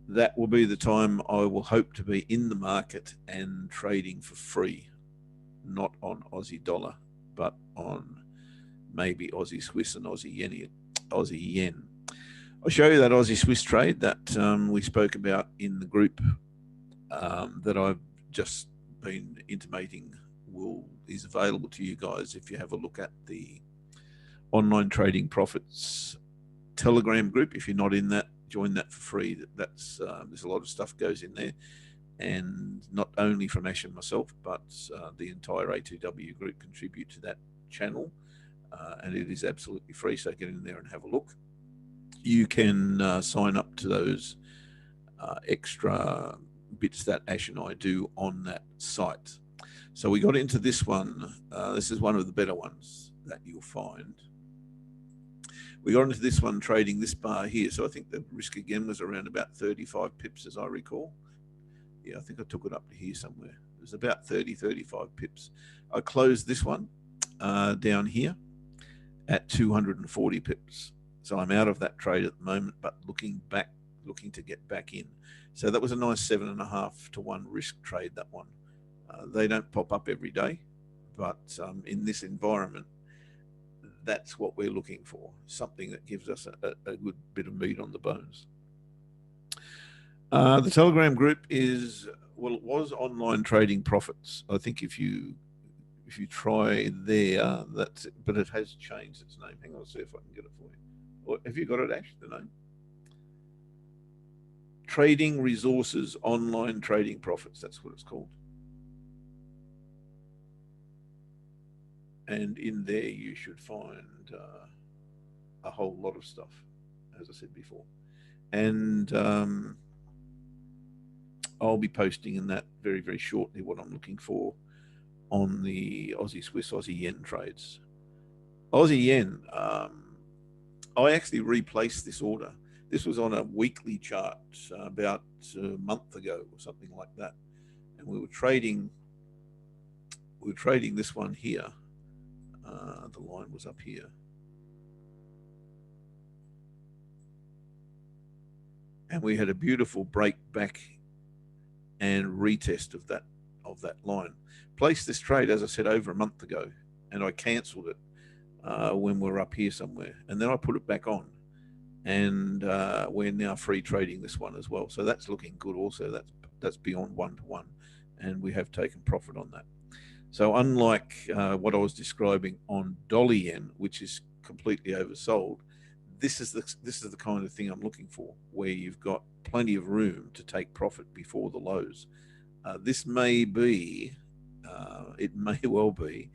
That will be the time I will hope to be in the market and trading for free, not on Aussie dollar, but on maybe Aussie Swiss and Aussie yen. I'll show you that Aussie Swiss trade that we spoke about in the group that I've just been intimating is available to you guys if you have a look at the Online Trading Profits Telegram group. If you're not in that, join that for free. That's there's a lot of stuff goes in there, and not only from Ash and myself, but the entire A2W group contribute to that channel, and it is absolutely free. So get in there and have a look. You can sign up to those extra bits that Ash and I do on that site. So we got into this one. This is one of the better ones that you'll find. We got into this one trading this bar here. So I think the risk again was around about 35 pips, as I recall. Yeah, I think I took it up to here somewhere. It was about 35 pips. I closed this one down here at 240 pips. So I'm out of that trade at the moment, but looking to get back in. So that was a nice 7.5 to 1 risk trade, that one. They don't pop up every day, but in this environment, that's what we're looking for, something that gives us a good bit of meat on the bones. The Telegram group it was Online Trading Profits. I think if you try there, that's it, but it has changed its name. Hang on, I'll see if I can get it for you. Or have you got it, Ash, the name? Trading Resources Online Trading Profits, that's what it's called. And in there you should find a whole lot of stuff, as I said before. And I'll be posting in that very, very shortly what I'm looking for on the Aussie Swiss, Aussie yen trades. Aussie yen, I actually replaced this order. This was on a weekly chart about a month ago or something like that. And we were trading this one here. The line was up here. And we had a beautiful break back and retest of that line. Placed this trade, as I said, over a month ago, and I cancelled it when we were up here somewhere. And then I put it back on. And we're now free trading this one as well. So that's looking good also. That's beyond 1-to-1. And we have taken profit on that. So unlike what I was describing on dollar yen, which is completely oversold, this is the kind of thing I'm looking for, where you've got plenty of room to take profit before the lows. This may be, it may well be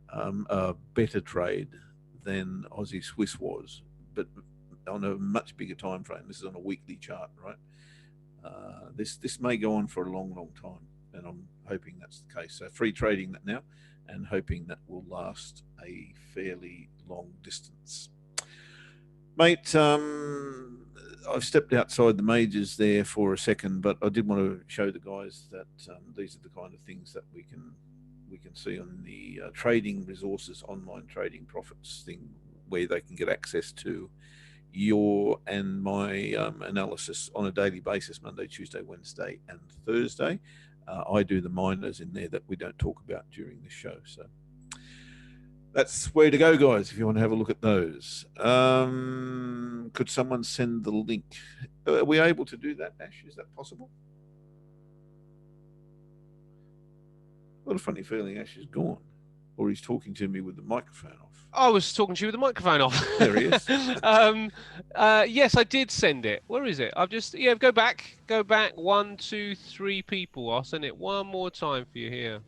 a better trade than Aussie Swiss was, but on a much bigger time frame. This is on a weekly chart, right? This may go on for a long, long time, and I'm hoping that's the case. So free trading that now, and hoping that will last a fairly long distance. Mate, I've stepped outside the majors there for a second, but I did want to show the guys that these are the kind of things that we can see on the Trading Resources Online Trading Profits thing, where they can get access to your and my analysis on a daily basis, Monday, Tuesday, Wednesday, and Thursday. I do the minors in there that we don't talk about during the show. So that's where to go, guys, if you want to have a look at those. Could someone send the link? Are we able to do that, Ash? Is that possible? What a funny feeling Ash is gone. or he's talking to me with the microphone off. I was talking to you with the microphone off. There he is. Yes, I did send it. Where is it? I've just, yeah, go back. 1, 2, 3 people. I'll send it one more time for you here.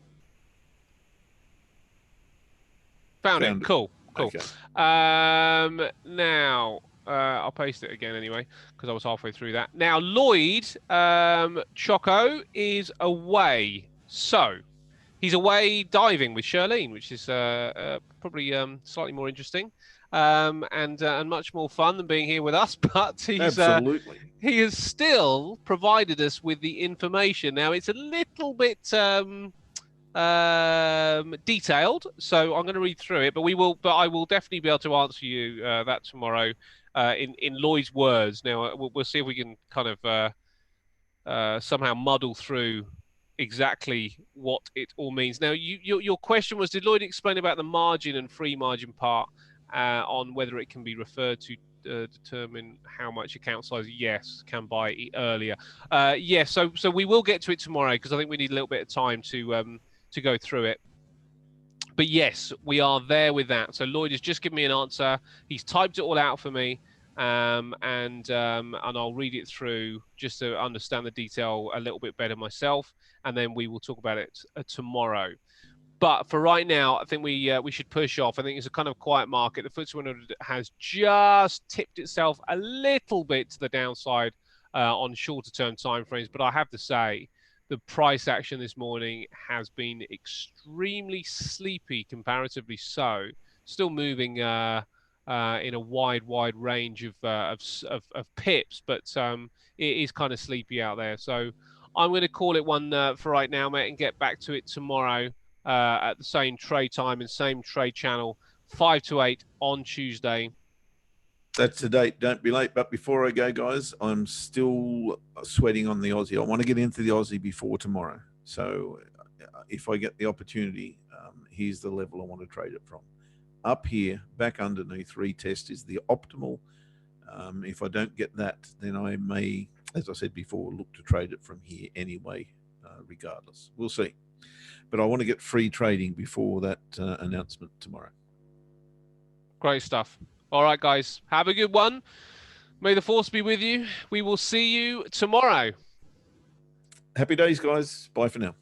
Found it. Cool. Okay. Now, I'll paste it again anyway, because I was halfway through that. Now, Lloyd Choco is away. So, he's away diving with Shirlene, which is probably slightly more interesting and much more fun than being here with us. But Absolutely. He has still provided us with the information. Now, it's a little bit detailed, so I'm going to read through it. But I will definitely be able to answer you that tomorrow in Lloyd's words. Now, we'll see if we can kind of somehow muddle through exactly what it all means. Now, your question was, did Lloyd explain about the margin and free margin part on whether it can be referred to determine how much account size? Yes, can buy it earlier. Yes, so we will get to it tomorrow, because I think we need a little bit of time to go through it. But yes, we are there with that. So Lloyd has just given me an answer. He's typed it all out for me. And I'll read it through just to understand the detail a little bit better myself, and then we will talk about it tomorrow. But for right now, I think we should push off. I think it's a kind of quiet market. The FTSE 100 has just tipped itself a little bit to the downside on shorter term timeframes, but I have to say the price action this morning has been extremely sleepy, comparatively so. Still moving in a wide range of pips, but it is kind of sleepy out there. So I'm going to call it one for right now, mate, and get back to it tomorrow at the same trade time and same trade channel, 5 to 8 on Tuesday. That's the date. Don't be late. But before I go, guys, I'm still sweating on the Aussie. I want to get into the Aussie before tomorrow. So if I get the opportunity, here's the level I want to trade it from. Up here, back underneath, retest is the optimal. If I don't get that, then I may, as I said before, look to trade it from here anyway, regardless. We'll see. But I want to get free trading before that announcement tomorrow. Great stuff. All right, guys, have a good one. May the force be with you. We will see you tomorrow. Happy days, guys. Bye for now.